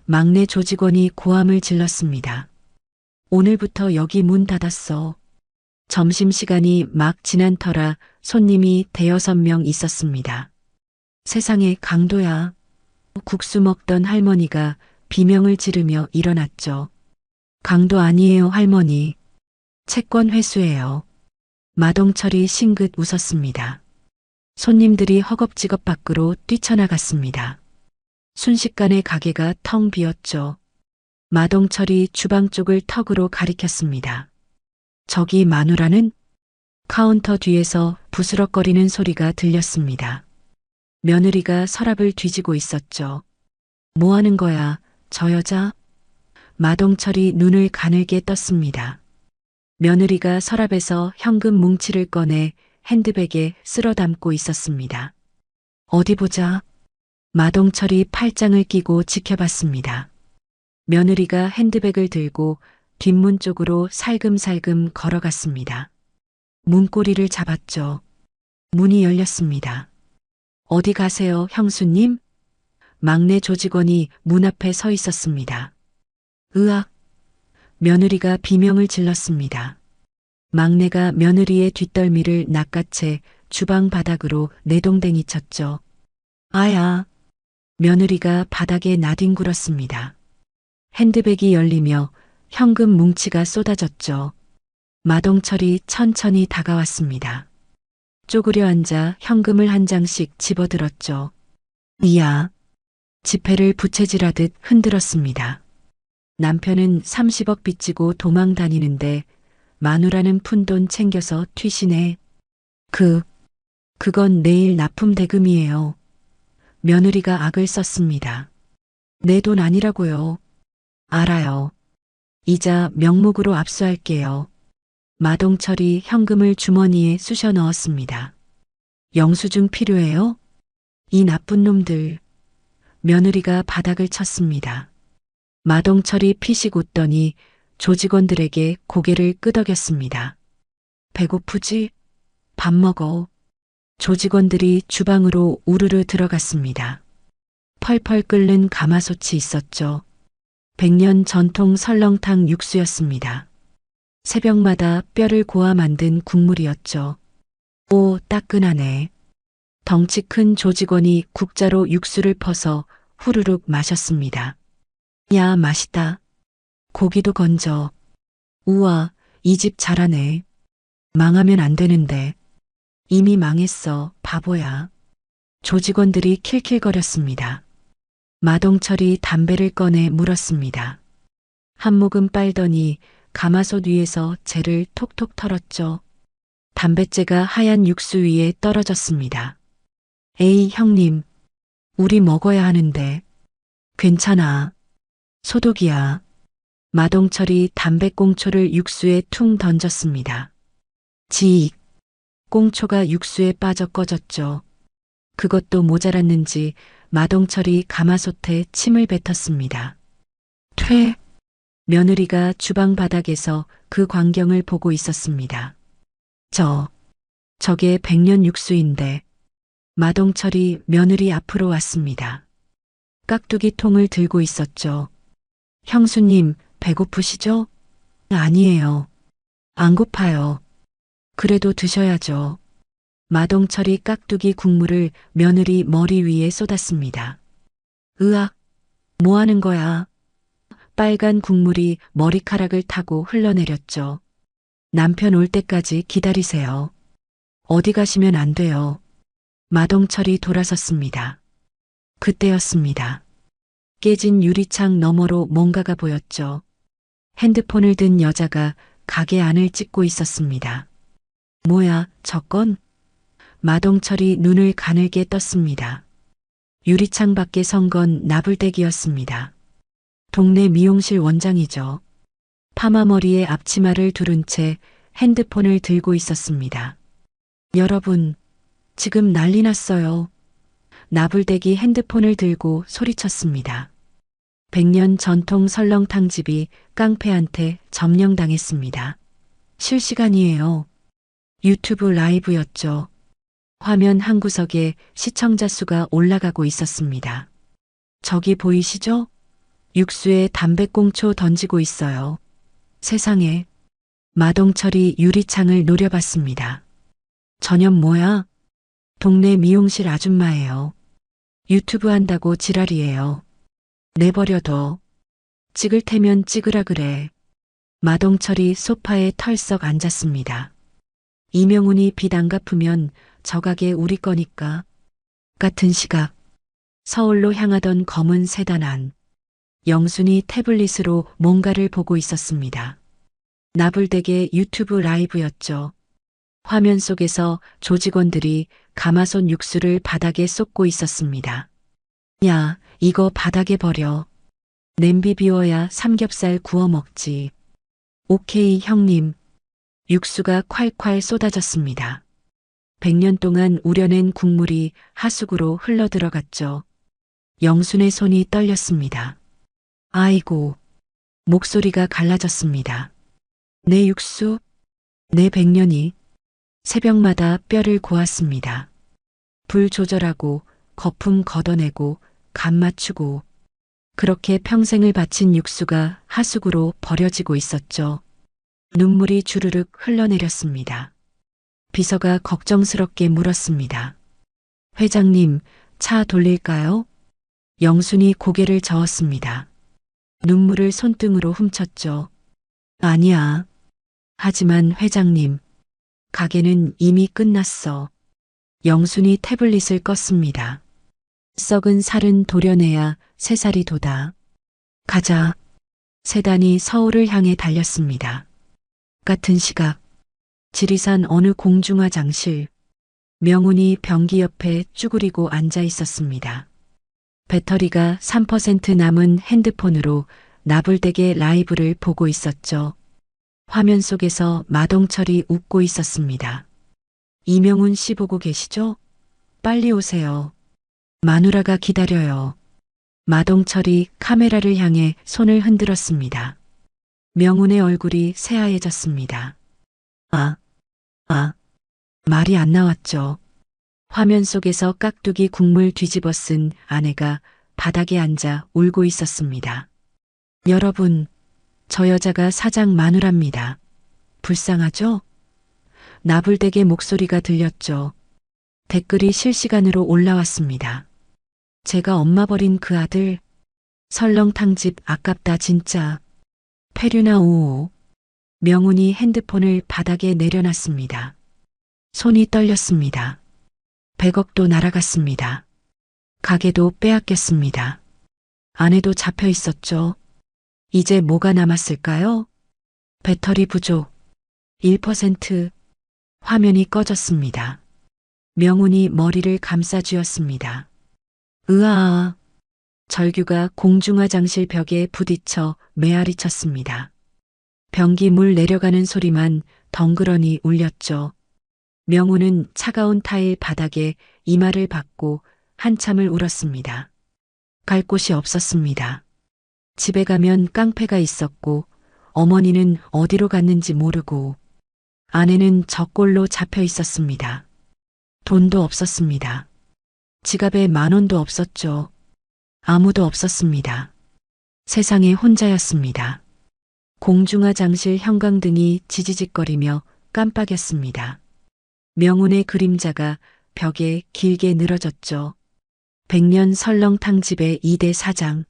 막내 조직원이 고함을 질렀습니다. 오늘부터 여기 문 닫았어. 점심시간이 막 지난 터라 손님이 대여섯 명 있었습니다. 세상에 강도야. 국수 먹던 할머니가 비명을 지르며 일어났죠. 강도 아니에요, 할머니. 채권 회수예요. 마동철이 싱긋 웃었습니다. 손님들이 허겁지겁 밖으로 뛰쳐나갔습니다. 순식간에 가게가 텅 비었죠. 마동철이 주방 쪽을 턱으로 가리켰습니다. 저기 마누라는? 카운터 뒤에서 부스럭거리는 소리가 들렸습니다. 며느리가 서랍을 뒤지고 있었죠. 뭐 하는 거야, 저 여자? 마동철이 눈을 가늘게 떴습니다. 며느리가 서랍에서 현금 뭉치를 꺼내 핸드백에 쓸어 담고 있었습니다. 어디 보자. 마동철이 팔짱을 끼고 지켜봤습니다. 며느리가 핸드백을 들고 뒷문 쪽으로 살금살금 걸어갔습니다. 문고리를 잡았죠. 문이 열렸습니다. 어디 가세요, 형수님? 막내 조직원이 문 앞에 서 있었습니다. 으악! 며느리가 비명을 질렀습니다. 막내가 며느리의 뒷덜미를 낚아채 주방 바닥으로 내동댕이 쳤죠. 아야! 며느리가 바닥에 나뒹굴었습니다. 핸드백이 열리며 현금 뭉치가 쏟아졌죠. 마동철이 천천히 다가왔습니다. 쪼그려 앉아 현금을 한 장씩 집어들었죠. 이야! 지폐를 부채질하듯 흔들었습니다. 남편은 30억 빚지고 도망 다니는데 마누라는 푼돈 챙겨서 튀시네. 그건 내일 납품 대금이에요. 며느리가 악을 썼습니다. 내 돈 아니라고요. 알아요. 이자 명목으로 압수할게요. 마동철이 현금을 주머니에 쑤셔 넣었습니다. 영수증 필요해요? 이 나쁜 놈들. 며느리가 바닥을 쳤습니다. 마동철이 피식 웃더니 조직원들에게 고개를 끄덕였습니다. 배고프지? 밥 먹어. 조직원들이 주방으로 우르르 들어갔습니다. 펄펄 끓는 가마솥이 있었죠. 100년 전통 설렁탕 육수였습니다. 새벽마다 뼈를 고아 만든 국물이었죠. 오, 따끈하네. 덩치 큰 조직원이 국자로 육수를 퍼서 후루룩 마셨습니다. 야, 맛있다. 고기도 건져. 우와, 이 집 잘하네. 망하면 안 되는데. 이미 망했어, 바보야. 조직원들이 킬킬거렸습니다. 마동철이 담배를 꺼내 물었습니다. 한 모금 빨더니 가마솥 위에서 재를 톡톡 털었죠. 담뱃재가 하얀 육수 위에 떨어졌습니다. 에이, 형님. 우리 먹어야 하는데. 괜찮아. 소독이야. 마동철이 담배꽁초를 육수에 퉁 던졌습니다. 지익. 꽁초가 육수에 빠져 꺼졌죠. 그것도 모자랐는지 마동철이 가마솥에 침을 뱉었습니다. 퇴. 며느리가 주방 바닥에서 그 광경을 보고 있었습니다. 저게 100년 육수인데. 마동철이 며느리 앞으로 왔습니다. 깍두기 통을 들고 있었죠. 형수님, 배고프시죠? 아니에요. 안 고파요. 그래도 드셔야죠. 마동철이 깍두기 국물을 며느리 머리 위에 쏟았습니다. 으악, 뭐 하는 거야? 빨간 국물이 머리카락을 타고 흘러내렸죠. 남편 올 때까지 기다리세요. 어디 가시면 안 돼요. 마동철이 돌아섰습니다. 그때였습니다. 깨진 유리창 너머로 뭔가가 보였죠. 핸드폰을 든 여자가 가게 안을 찍고 있었습니다. 뭐야, 저건? 마동철이 눈을 가늘게 떴습니다. 유리창 밖에 선 건 나불대기였습니다. 동네 미용실 원장이죠. 파마머리에 앞치마를 두른 채 핸드폰을 들고 있었습니다. 여러분, 지금 난리 났어요. 나불대기 핸드폰을 들고 소리쳤습니다. 100년 전통 설렁탕집이 깡패한테 점령당했습니다. 실시간이에요. 유튜브 라이브였죠. 화면 한 구석에 시청자 수가 올라가고 있었습니다. 저기 보이시죠? 육수에 담배꽁초 던지고 있어요. 세상에. 마동철이 유리창을 노려봤습니다. 저년 뭐야? 동네 미용실 아줌마예요. 유튜브 한다고 지랄이에요. 내버려둬. 찍을 테면 찍으라 그래. 마동철이 소파에 털썩 앉았습니다. 이명훈이 빚 안 갚으면 저 가게 우리 거니까. 같은 시각 서울로 향하던 검은 세단 안 영순이 태블릿으로 뭔가를 보고 있었습니다. 나불대게 유튜브 라이브였죠. 화면 속에서 조직원들이 가마솥 육수를 바닥에 쏟고 있었습니다. 야, 이거 바닥에 버려. 냄비 비워야 삼겹살 구워 먹지. 오케이, 형님. 육수가 콸콸 쏟아졌습니다. 100년 동안 우려낸 국물이 하수구로 흘러들어갔죠. 영순의 손이 떨렸습니다. 아이고, 목소리가 갈라졌습니다. 내 육수, 내 100년이 새벽마다 뼈를 고았습니다. 불 조절하고 거품 걷어내고 간 맞추고 그렇게 평생을 바친 육수가 하수구로 버려지고 있었죠. 눈물이 주르륵 흘러내렸습니다. 비서가 걱정스럽게 물었습니다. 회장님, 차 돌릴까요? 영순이 고개를 저었습니다. 눈물을 손등으로 훔쳤죠. 아니야. 하지만 회장님, 가게는 이미 끝났어. 영순이 태블릿을 껐습니다. 썩은 살은 도려내야 새살이 돋아. 가자. 세단이 서울을 향해 달렸습니다. 같은 시각 지리산 어느 공중화장실 명훈이 변기 옆에 쭈그리고 앉아 있었습니다. 배터리가 3% 남은 핸드폰으로 나불대게 라이브를 보고 있었죠. 화면 속에서 마동철이 웃고 있었습니다. 이명훈 씨 보고 계시죠? 빨리 오세요. 마누라가 기다려요. 마동철이 카메라를 향해 손을 흔들었습니다. 명훈의 얼굴이 새하얘졌습니다. 말이 안 나왔죠. 화면 속에서 깍두기 국물 뒤집어 쓴 아내가 바닥에 앉아 울고 있었습니다. 여러분, 저 여자가 사장 마누라입니다. 불쌍하죠? 나불대게 목소리가 들렸죠. 댓글이 실시간으로 올라왔습니다. 제가 엄마 버린 그 아들, 설렁탕집 아깝다 진짜. 페류나 오오. 명훈이 핸드폰을 바닥에 내려놨습니다. 손이 떨렸습니다. 100억도 날아갔습니다. 가게도 빼앗겼습니다. 아내도 잡혀 있었죠. 이제 뭐가 남았을까요? 배터리 부족. 1%. 화면이 꺼졌습니다. 명훈이 머리를 감싸쥐었습니다. 으아. 절규가 공중화장실 벽에 부딪혀 메아리 쳤습니다. 변기 물 내려가는 소리만 덩그러니 울렸죠. 명훈은 차가운 타일 바닥에 이마를 박고 한참을 울었습니다. 갈 곳이 없었습니다. 집에 가면 깡패가 있었고 어머니는 어디로 갔는지 모르고 아내는 저꼴로 잡혀 있었습니다. 돈도 없었습니다. 지갑에 10,000원도 없었죠. 아무도 없었습니다. 세상에 혼자였습니다. 공중화장실 형광등이 지지직거리며 깜빡였습니다. 명훈의 그림자가 벽에 길게 늘어졌죠. 100년 설렁탕집의 2대 사장.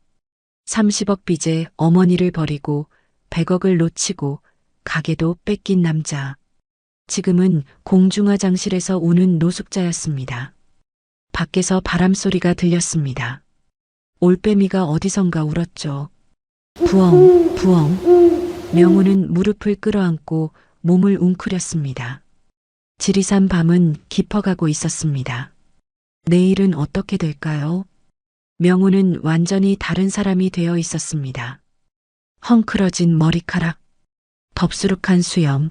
30억 빚에 어머니를 버리고 100억을 놓치고 가게도 뺏긴 남자. 지금은 공중화장실에서 우는 노숙자였습니다. 밖에서 바람소리가 들렸습니다. 올빼미가 어디선가 울었죠. 부엉, 부엉. 명훈은 무릎을 끌어안고 몸을 웅크렸습니다. 지리산 밤은 깊어가고 있었습니다. 내일은 어떻게 될까요? 명훈은 완전히 다른 사람이 되어 있었습니다. 헝클어진 머리카락, 덥수룩한 수염,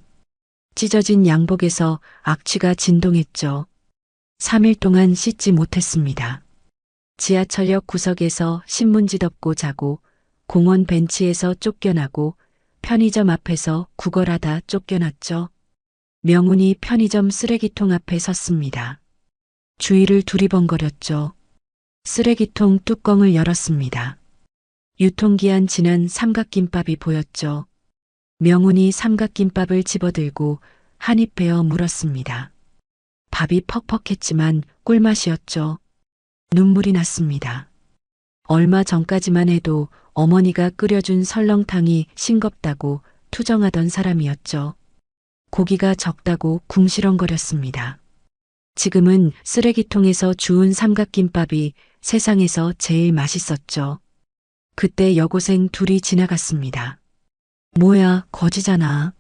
찢어진 양복에서 악취가 진동했죠. 3일 동안 씻지 못했습니다. 지하철역 구석에서 신문지 덮고 자고 공원 벤치에서 쫓겨나고 편의점 앞에서 구걸하다 쫓겨났죠. 명훈이 편의점 쓰레기통 앞에 섰습니다. 주위를 두리번거렸죠. 쓰레기통 뚜껑을 열었습니다. 유통기한 지난 삼각김밥이 보였죠. 명운이 삼각김밥을 집어들고 한 입 베어 물었습니다. 밥이 퍽퍽했지만 꿀맛이었죠. 눈물이 났습니다. 얼마 전까지만 해도 어머니가 끓여준 설렁탕이 싱겁다고 투정하던 사람이었죠. 고기가 적다고 궁시렁거렸습니다. 지금은 쓰레기통에서 주운 삼각김밥이 세상에서 제일 맛있었죠. 그때 여고생 둘이 지나갔습니다. 뭐야, 거지잖아.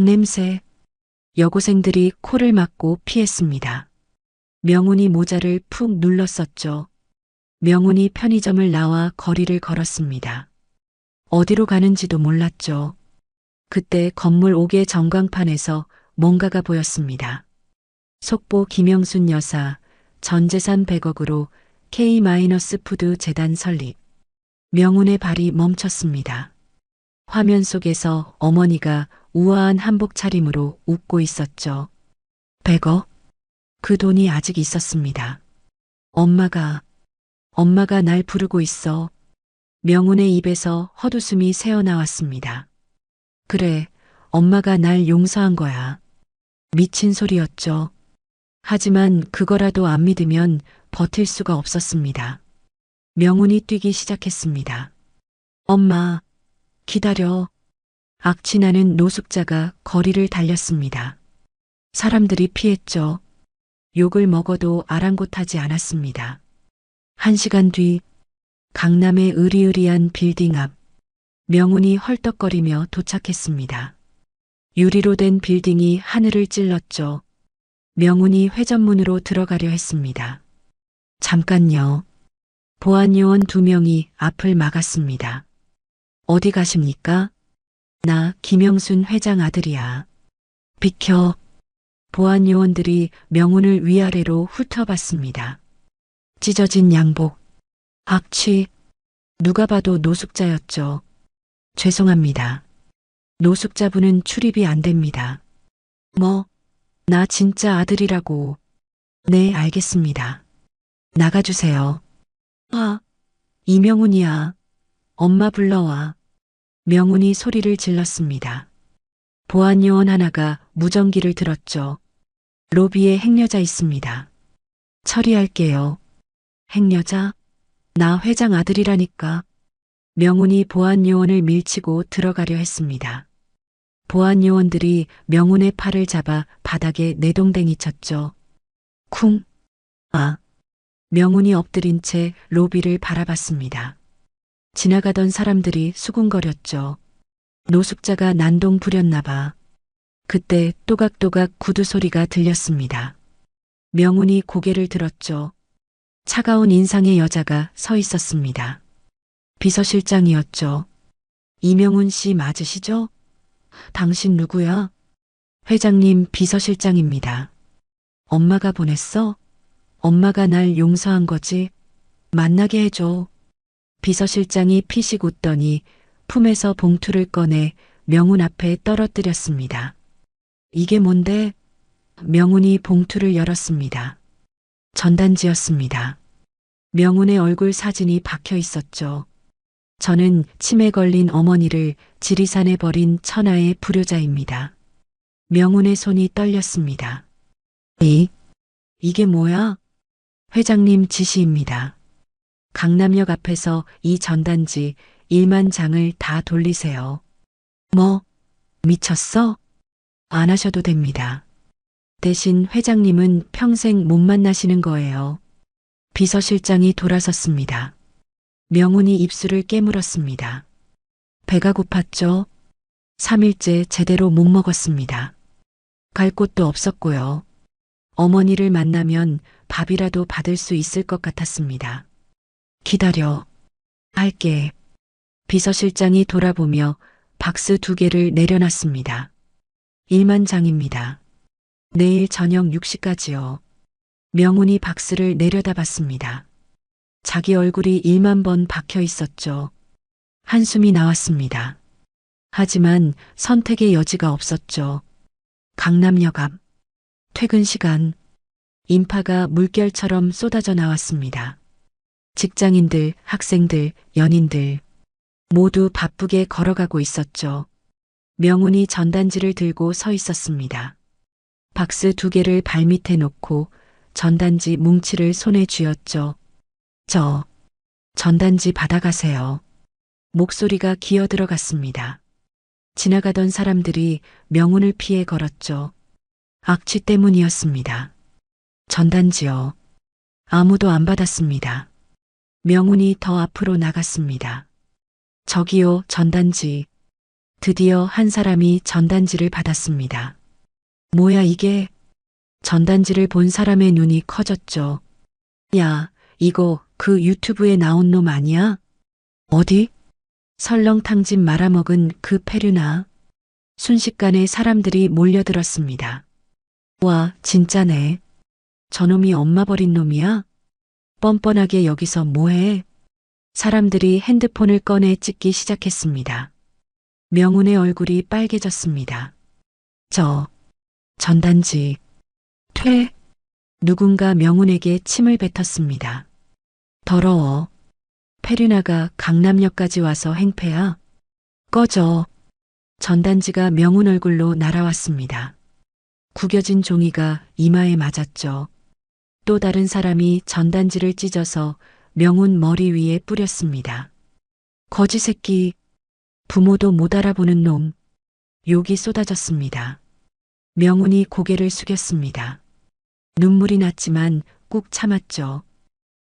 냄새. 여고생들이 코를 막고 피했습니다. 명운이 모자를 푹 눌렀었죠. 명운이 편의점을 나와 거리를 걸었습니다. 어디로 가는지도 몰랐죠. 그때 건물 5개 전광판에서 뭔가가 보였습니다. 속보 김영순 여사, 전 재산 100억으로 K-푸드 재단 설립. 명운의 발이 멈췄습니다. 화면 속에서 어머니가 우아한 한복 차림으로 웃고 있었죠. 100억? 그 돈이 아직 있었습니다. 엄마가 날 부르고 있어. 명운의 입에서 헛웃음이 새어나왔습니다. 그래, 엄마가 날 용서한 거야. 미친 소리였죠. 하지만 그거라도 안 믿으면 버틸 수가 없었습니다. 명운이 뛰기 시작했습니다. 엄마, 기다려. 악취나는 노숙자가 거리를 달렸습니다. 사람들이 피했죠. 욕을 먹어도 아랑곳하지 않았습니다. 1시간 뒤 강남의 으리으리한 빌딩 앞 명운이 헐떡거리며 도착했습니다. 유리로 된 빌딩이 하늘을 찔렀죠. 명운이 회전문으로 들어가려 했습니다. 잠깐요. 보안요원 2명이 앞을 막았습니다. 어디 가십니까? 나 김영순 회장 아들이야. 비켜. 보안요원들이 명운을 위아래로 훑어봤습니다. 찢어진 양복, 악취, 누가 봐도 노숙자였죠. 죄송합니다. 노숙자분은 출입이 안 됩니다. 나 진짜 아들이라고. 네, 알겠습니다. 나가주세요. 이명운이야. 엄마 불러와. 명운이 소리를 질렀습니다. 보안요원 하나가 무전기를 들었죠. 로비에 행여자 있습니다. 처리할게요. 행여자? 나 회장 아들이라니까. 명운이 보안요원을 밀치고 들어가려 했습니다. 보안요원들이 명운의 팔을 잡아 바닥에 내동댕이 쳤죠. 쿵. 명운이 엎드린 채 로비를 바라봤습니다. 지나가던 사람들이 수군거렸죠. 노숙자가 난동 부렸나 봐. 그때 또각또각 구두 소리가 들렸습니다. 명운이 고개를 들었죠. 차가운 인상의 여자가 서 있었습니다. 비서실장이었죠. 이명훈 씨 맞으시죠? 당신 누구야? 회장님 비서실장입니다. 엄마가 보냈어? 엄마가 날 용서한 거지? 만나게 해줘. 비서실장이 피식 웃더니 품에서 봉투를 꺼내 명운 앞에 떨어뜨렸습니다. 이게 뭔데? 명운이 봉투를 열었습니다. 전단지였습니다. 명운의 얼굴 사진이 박혀 있었죠. 저는 치매 걸린 어머니를 지리산에 버린 천하의 불효자입니다. 명운의 손이 떨렸습니다. 이게 뭐야? 회장님 지시입니다. 강남역 앞에서 이 전단지 1만 장을 다 돌리세요. 미쳤어? 안 하셔도 됩니다. 대신 회장님은 평생 못 만나시는 거예요. 비서실장이 돌아섰습니다. 명운이 입술을 깨물었습니다. 배가 고팠죠? 3일째 제대로 못 먹었습니다. 갈 곳도 없었고요. 어머니를 만나면 밥이라도 받을 수 있을 것 같았습니다. 기다려. 할게. 비서실장이 돌아보며 박스 2개를 내려놨습니다. 1만 장입니다. 내일 저녁 6시까지요. 명운이 박스를 내려다봤습니다. 자기 얼굴이 1만 번 박혀 있었죠. 한숨이 나왔습니다. 하지만 선택의 여지가 없었죠. 강남역 앞. 퇴근 시간. 인파가 물결처럼 쏟아져 나왔습니다. 직장인들, 학생들, 연인들 모두 바쁘게 걸어가고 있었죠. 명운이 전단지를 들고 서 있었습니다. 박스 2개를 발밑에 놓고 전단지 뭉치를 손에 쥐었죠. 저 전단지 받아가세요. 목소리가 기어 들어갔습니다. 지나가던 사람들이 명운을 피해 걸었죠. 악취 때문이었습니다. 전단지요. 아무도 안 받았습니다. 명운이 더 앞으로 나갔습니다. 저기요, 전단지. 드디어 한 사람이 전단지를 받았습니다. 뭐야 이게? 전단지를 본 사람의 눈이 커졌죠. 야, 이거 그 유튜브에 나온 놈 아니야? 어디? 설렁탕집 말아먹은 그 페류나. 순식간에 사람들이 몰려들었습니다. 와, 진짜네. 저놈이 엄마 버린 놈이야? 뻔뻔하게 여기서 뭐해? 사람들이 핸드폰을 꺼내 찍기 시작했습니다. 명운의 얼굴이 빨개졌습니다. 전단지. 퇴. 누군가 명운에게 침을 뱉었습니다. 더러워. 페류나가 강남역까지 와서 행패야. 꺼져. 전단지가 명운 얼굴로 날아왔습니다. 구겨진 종이가 이마에 맞았죠. 또 다른 사람이 전단지를 찢어서 명운 머리 위에 뿌렸습니다. 거지 새끼. 부모도 못 알아보는 놈. 욕이 쏟아졌습니다. 명운이 고개를 숙였습니다. 눈물이 났지만 꾹 참았죠.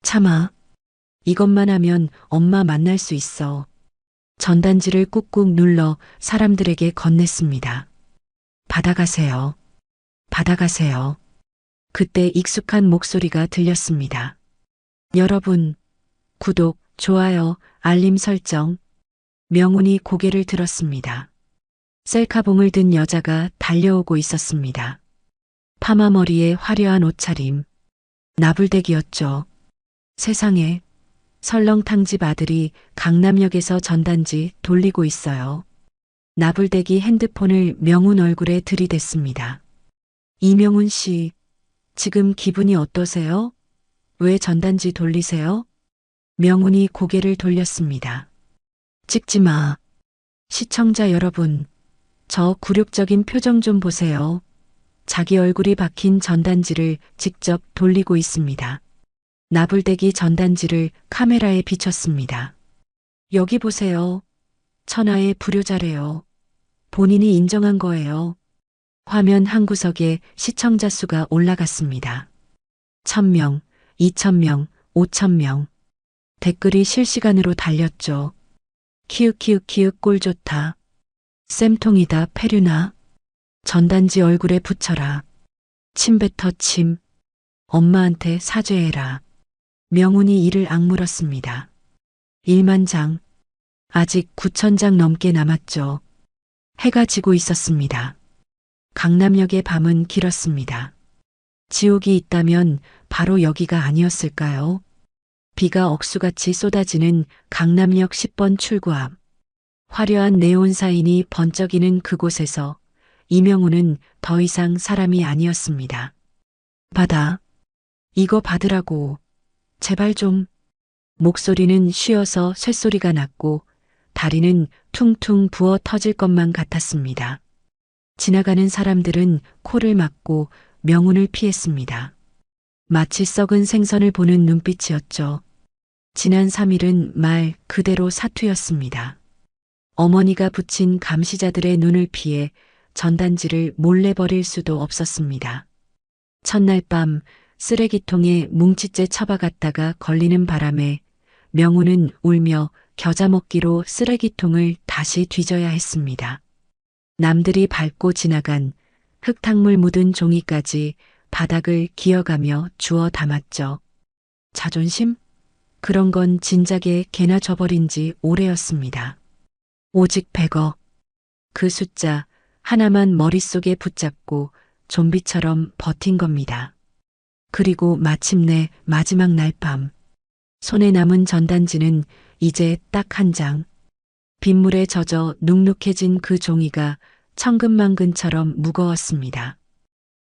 참아. 이것만 하면 엄마 만날 수 있어. 전단지를 꾹꾹 눌러 사람들에게 건넸습니다. 받아가세요. 받아가세요. 그때 익숙한 목소리가 들렸습니다. 여러분, 구독, 좋아요, 알림 설정. 명운이 고개를 들었습니다. 셀카봉을 든 여자가 달려오고 있었습니다. 파마 머리에 화려한 옷차림. 나불대기였죠. 세상에, 설렁탕집 아들이 강남역에서 전단지 돌리고 있어요. 나불대기 핸드폰을 명운 얼굴에 들이댔습니다. 이명운 씨, 지금 기분이 어떠세요? 왜 전단지 돌리세요? 명운이 고개를 돌렸습니다. 찍지 마. 시청자 여러분, 저 굴욕적인 표정 좀 보세요. 자기 얼굴이 박힌 전단지를 직접 돌리고 있습니다. 나불대기 전단지를 카메라에 비췄습니다. 여기 보세요. 천하의 불효자래요. 본인이 인정한 거예요. 화면 한 구석에 시청자 수가 올라갔습니다. 1000명, 2000명, 5000명. 댓글이 실시간으로 달렸죠. 키읔키읔키읔 꼴 좋다. 쌤통이다 페류나. 전단지 얼굴에 붙여라. 침 뱉어 침. 엄마한테 사죄해라. 명운이 이를 악물었습니다. 1만장. 아직 9,000장 넘게 남았죠. 해가 지고 있었습니다. 강남역의 밤은 길었습니다. 지옥이 있다면 바로 여기가 아니었을까요? 비가 억수같이 쏟아지는 강남역 10번 출구 앞. 화려한 네온 사인이 번쩍이는 그곳에서 이명훈은 더 이상 사람이 아니었습니다. 받아. 이거 받으라고. 제발 좀. 목소리는 쉬어서 쇳소리가 났고 다리는 퉁퉁 부어 터질 것만 같았습니다. 지나가는 사람들은 코를 막고 명운을 피했습니다. 마치 썩은 생선을 보는 눈빛이었죠. 지난 3일은 말 그대로 사투였습니다. 어머니가 붙인 감시자들의 눈을 피해 전단지를 몰래 버릴 수도 없었습니다. 첫날 밤 쓰레기통에 뭉치째 처박았다가 걸리는 바람에 명운은 울며 겨자 먹기로 쓰레기통을 다시 뒤져야 했습니다. 남들이 밟고 지나간 흙탕물 묻은 종이까지 바닥을 기어가며 주워 담았죠. 자존심? 그런 건 진작에 개나 줘버린 지 오래였습니다. 오직 100억. 그 숫자 하나만 머릿속에 붙잡고 좀비처럼 버틴 겁니다. 그리고 마침내 마지막 날 밤. 손에 남은 전단지는 이제 딱 한 장. 빗물에 젖어 눅눅해진 그 종이가 천근만근처럼 무거웠습니다.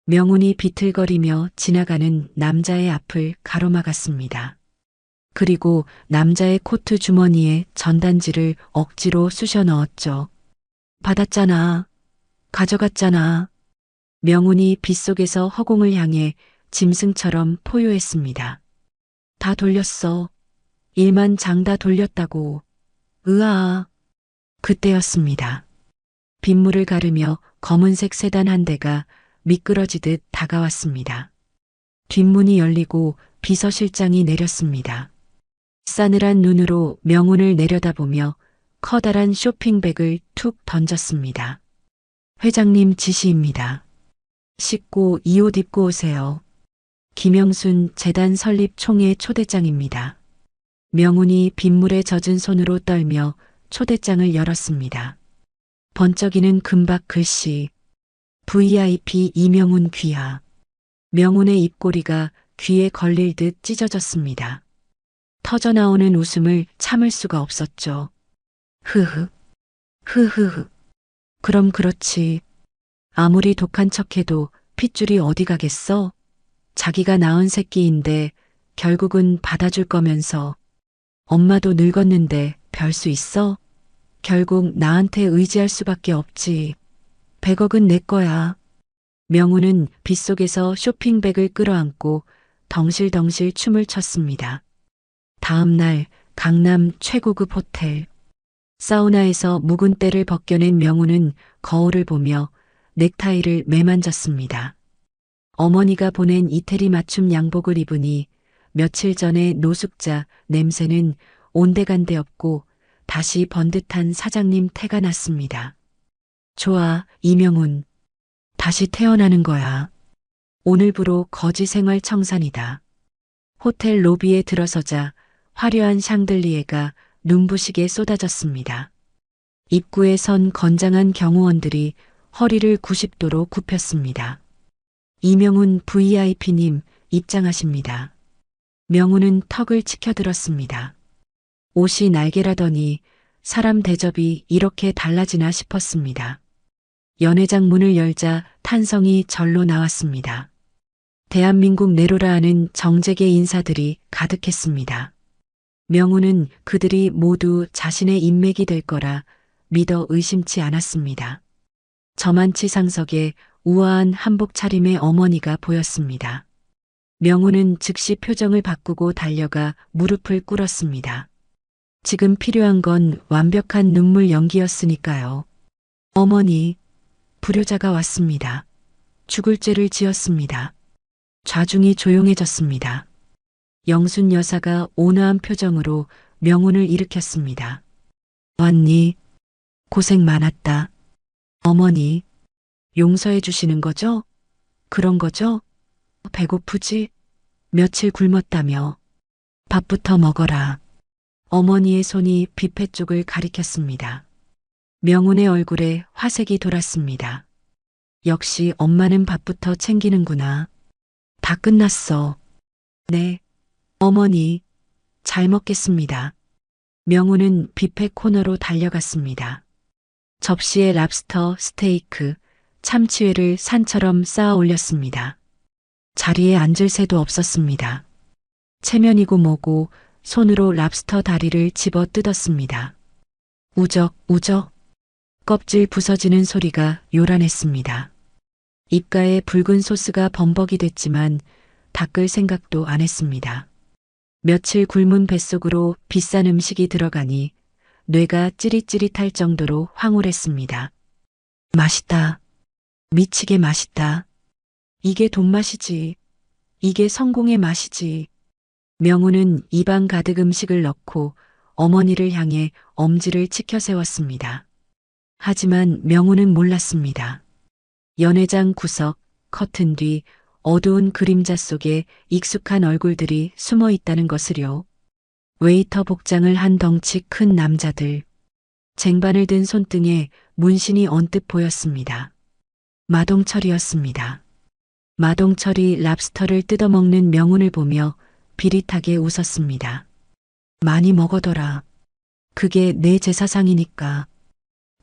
명운이 비틀거리며 지나가는 남자의 앞을 가로막았습니다. 그리고 남자의 코트 주머니에 전단지를 억지로 쑤셔 넣었죠. 받았잖아. 가져갔잖아. 명운이 빗속에서 허공을 향해 짐승처럼 포효했습니다. 다 돌렸어. 일만 장다 돌렸다고. 으아. 그때였습니다. 빗물을 가르며 검은색 세단 한 대가 미끄러지듯 다가왔습니다. 뒷문이 열리고 비서실장이 내렸습니다. 싸늘한 눈으로 명운을 내려다보며 커다란 쇼핑백을 툭 던졌습니다. 회장님 지시입니다. 씻고 이 옷 입고 오세요. 김영순 재단 설립 총회 초대장입니다. 명운이 빗물에 젖은 손으로 떨며 초대장을 열었습니다. 번쩍이는 금박 글씨. VIP 이명운 귀하. 명운의 입꼬리가 귀에 걸릴 듯 찢어졌습니다. 터져나오는 웃음을 참을 수가 없었죠. 흐흐. 흐흐흐. 그럼 그렇지. 아무리 독한 척해도 핏줄이 어디 가겠어? 자기가 낳은 새끼인데 결국은 받아줄 거면서. 엄마도 늙었는데 별 수 있어? 결국 나한테 의지할 수밖에 없지. 100억은 내 거야. 명우는 빗속에서 쇼핑백을 끌어안고 덩실덩실 춤을 췄습니다. 다음 날 강남 최고급 호텔. 사우나에서 묵은 때를 벗겨낸 명우는 거울을 보며 넥타이를 매만졌습니다. 어머니가 보낸 이태리 맞춤 양복을 입으니 며칠 전에 노숙자 냄새는 온데간데 없고 다시 번듯한 사장님 태가 났습니다. 좋아, 이명운. 다시 태어나는 거야. 오늘부로 거지 생활 청산이다. 호텔 로비에 들어서자 화려한 샹들리에가 눈부시게 쏟아졌습니다. 입구에 선 건장한 경호원들이 허리를 90도로 굽혔습니다. 이명운 VIP님 입장하십니다. 명운은 턱을 치켜들었습니다. 옷이 날개라더니 사람 대접이 이렇게 달라지나 싶었습니다. 연회장 문을 열자 탄성이 절로 나왔습니다. 대한민국 내로라 하는 정재계 인사들이 가득했습니다. 명운은 그들이 모두 자신의 인맥이 될 거라 믿어 의심치 않았습니다. 저만치 상석에 우아한 한복 차림의 어머니가 보였습니다. 명운은 즉시 표정을 바꾸고 달려가 무릎을 꿇었습니다. 지금 필요한 건 완벽한 눈물 연기였으니까요. 어머니, 불효자가 왔습니다. 죽을 죄를 지었습니다. 좌중이 조용해졌습니다. 영순 여사가 온화한 표정으로 명운을 일으켰습니다. 왔니? 고생 많았다. 어머니, 용서해 주시는 거죠? 그런 거죠? 배고프지? 며칠 굶었다며. 밥부터 먹어라. 어머니의 손이 뷔페 쪽을 가리켰습니다. 명운의 얼굴에 화색이 돌았습니다. 역시 엄마는 밥부터 챙기는구나. 다 끝났어. 네. 어머니, 잘 먹겠습니다. 명운은 뷔페 코너로 달려갔습니다. 접시에 랍스터, 스테이크, 참치회를 산처럼 쌓아 올렸습니다. 자리에 앉을 새도 없었습니다. 체면이고 뭐고 손으로 랍스터 다리를 집어 뜯었습니다. 우적, 우적. 껍질 부서지는 소리가 요란했습니다. 입가에 붉은 소스가 범벅이 됐지만 닦을 생각도 안 했습니다. 며칠 굶은 뱃속으로 비싼 음식이 들어가니 뇌가 찌릿찌릿할 정도로 황홀했습니다. 맛있다. 미치게 맛있다. 이게 돈맛이지. 이게 성공의 맛이지. 명우는 입안 가득 음식을 넣고 어머니를 향해 엄지를 치켜 세웠습니다. 하지만 명우는 몰랐습니다. 연회장 구석, 커튼 뒤 어두운 그림자 속에 익숙한 얼굴들이 숨어 있다는 것을요. 웨이터 복장을 한 덩치 큰 남자들. 쟁반을 든 손등에 문신이 언뜻 보였습니다. 마동철이었습니다. 마동철이 랍스터를 뜯어먹는 명운을 보며 비릿하게 웃었습니다. 많이 먹어둬라. 그게 내 제사상이니까.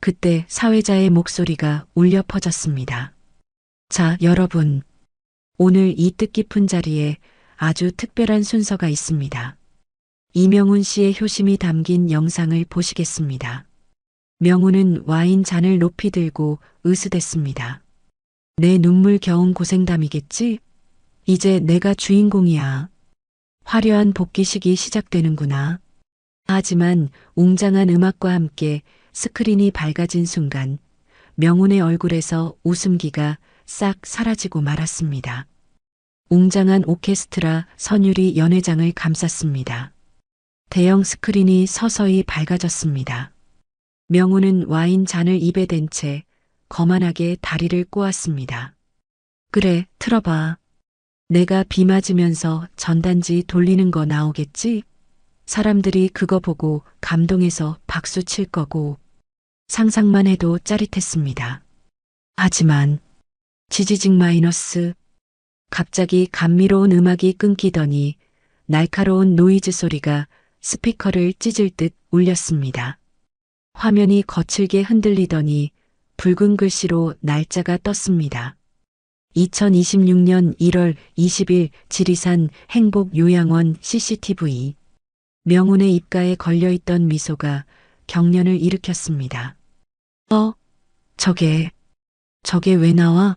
그때 사회자의 목소리가 울려 퍼졌습니다. 자, 여러분. 오늘 이 뜻깊은 자리에 아주 특별한 순서가 있습니다. 이명운 씨의 효심이 담긴 영상을 보시겠습니다. 명우는 와인 잔을 높이 들고 으스댔습니다. 내 눈물 겨운 고생담이겠지? 이제 내가 주인공이야. 화려한 복귀식이 시작되는구나. 하지만 웅장한 음악과 함께 스크린이 밝아진 순간 명운의 얼굴에서 웃음기가 싹 사라지고 말았습니다. 웅장한 오케스트라 선율이 연회장을 감쌌습니다. 대형 스크린이 서서히 밝아졌습니다. 명운은 와인 잔을 입에 댄 채 거만하게 다리를 꼬았습니다. 그래, 틀어봐. 내가 비 맞으면서 전단지 돌리는 거 나오겠지? 사람들이 그거 보고 감동해서 박수 칠 거고 상상만 해도 짜릿했습니다. 하지만 지지직 마이너스. 갑자기 감미로운 음악이 끊기더니 날카로운 노이즈 소리가 스피커를 찢을 듯 울렸습니다. 화면이 거칠게 흔들리더니 붉은 글씨로 날짜가 떴습니다. 2026년 1월 20일 지리산 행복요양원 CCTV. 명운의 입가에 걸려있던 미소가 경련을 일으켰습니다. 저게 왜 나와?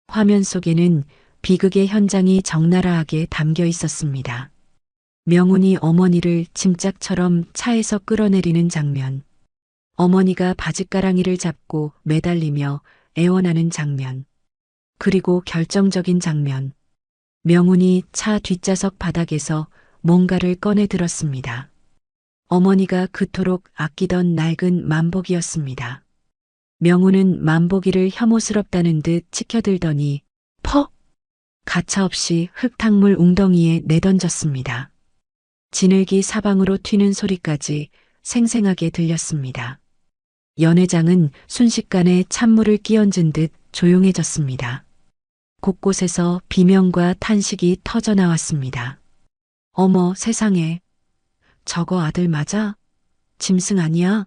화면 속에는 비극의 현장이 적나라하게 담겨 있었습니다. 명운이 어머니를 짐짝처럼 차에서 끌어내리는 장면. 어머니가 바짓가랑이를 잡고 매달리며 애원하는 장면. 그리고 결정적인 장면. 명운이 차 뒷좌석 바닥에서 뭔가를 꺼내 들었습니다. 어머니가 그토록 아끼던 낡은 만보기였습니다. 명운은 만보기를 혐오스럽다는 듯 치켜들더니 퍽! 가차없이 흙탕물 웅덩이에 내던졌습니다. 진흙이 사방으로 튀는 소리까지 생생하게 들렸습니다. 연회장은 순식간에 찬물을 끼얹은 듯 조용해졌습니다. 곳곳에서 비명과 탄식이 터져나왔습니다. 어머 세상에. 저거 아들 맞아? 짐승 아니야?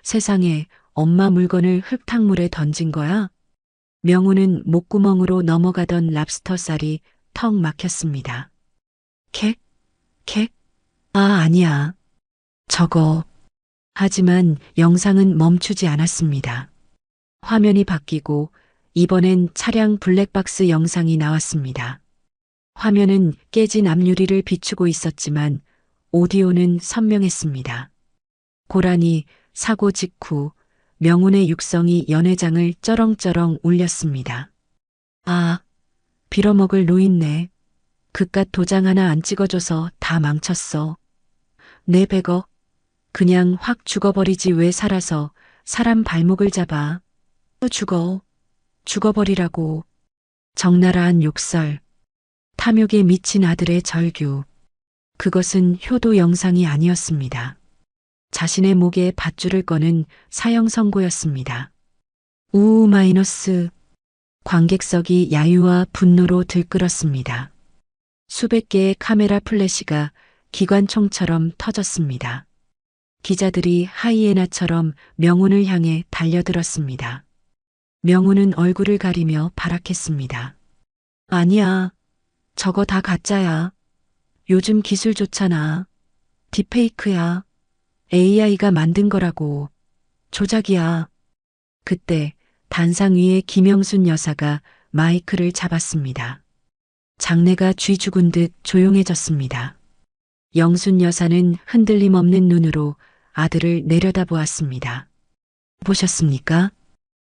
세상에 엄마 물건을 흙탕물에 던진 거야? 명우는 목구멍으로 넘어가던 랍스터 쌀이 턱 막혔습니다. 객? 아니야. 저거. 하지만 영상은 멈추지 않았습니다. 화면이 바뀌고 이번엔 차량 블랙박스 영상이 나왔습니다. 화면은 깨진 앞유리를 비추고 있었지만 오디오는 선명했습니다. 고라니 사고 직후 명운의 육성이 연회장을 쩌렁쩌렁 울렸습니다. 아, 빌어먹을 노인네. 그깟 도장 하나 안 찍어줘서 다 망쳤어. 내 100억. 그냥 확 죽어버리지 왜 살아서 사람 발목을 잡아. 죽어버리라고. 적나라한 욕설. 탐욕에 미친 아들의 절규. 그것은 효도 영상이 아니었습니다. 자신의 목에 밧줄을 꺼는 사형 선고였습니다. 우우 마이너스. 관객석이 야유와 분노로 들끓었습니다. 수백 개의 카메라 플래시가 기관총처럼 터졌습니다. 기자들이 하이에나처럼 명운을 향해 달려들었습니다. 명운은 얼굴을 가리며 발악했습니다. 아니야. 저거 다 가짜야. 요즘 기술 좋잖아. 딥페이크야. AI가 만든 거라고. 조작이야. 그때 단상 위에 김영순 여사가 마이크를 잡았습니다. 장내가 쥐 죽은 듯 조용해졌습니다. 영순 여사는 흔들림 없는 눈으로 아들을 내려다보았습니다. 보셨습니까?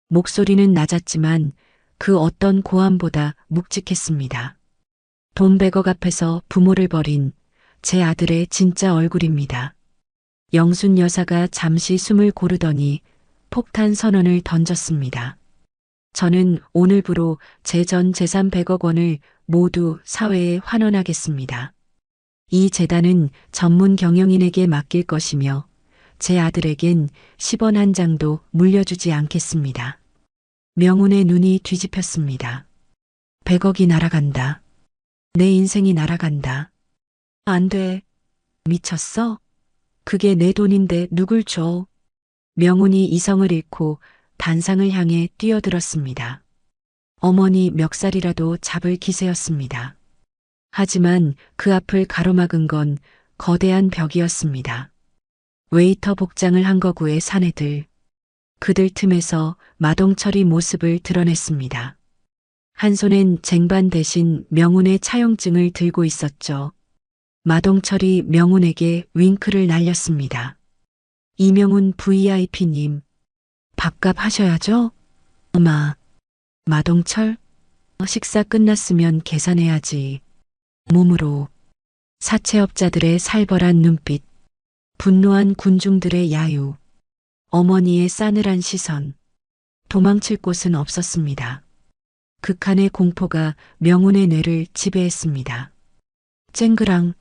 목소리는 낮았지만 그 어떤 고함보다 묵직했습니다. 돈 100억 앞에서 부모를 버린 제 아들의 진짜 얼굴입니다. 영순 여사가 잠시 숨을 고르더니 폭탄 선언을 던졌습니다. 저는 오늘부로 제 전 재산 100억 원을 모두 사회에 환원하겠습니다. 이 재단은 전문 경영인에게 맡길 것이며 제 아들에겐 10원 한 장도 물려주지 않겠습니다. 명운의 눈이 뒤집혔습니다. 100억이 날아간다. 내 인생이 날아간다. 안 돼. 미쳤어? 그게 내 돈인데 누굴 줘? 명운이 이성을 잃고 단상을 향해 뛰어들었습니다. 어머니 멱살이라도 잡을 기세였습니다. 하지만 그 앞을 가로막은 건 거대한 벽이었습니다. 웨이터 복장을 한 거구의 사내들. 그들 틈에서 마동철이 모습을 드러냈습니다. 한 손엔 쟁반 대신 명운의 차용증을 들고 있었죠. 마동철이 명운에게 윙크를 날렸습니다. 이명운 VIP님, 밥값 하셔야죠? 마동철? 식사 끝났으면 계산해야지. 몸으로. 사채업자들의 살벌한 눈빛, 분노한 군중들의 야유, 어머니의 싸늘한 시선, 도망칠 곳은 없었습니다. 극한의 공포가 명운의 뇌를 지배했습니다. 쨍그랑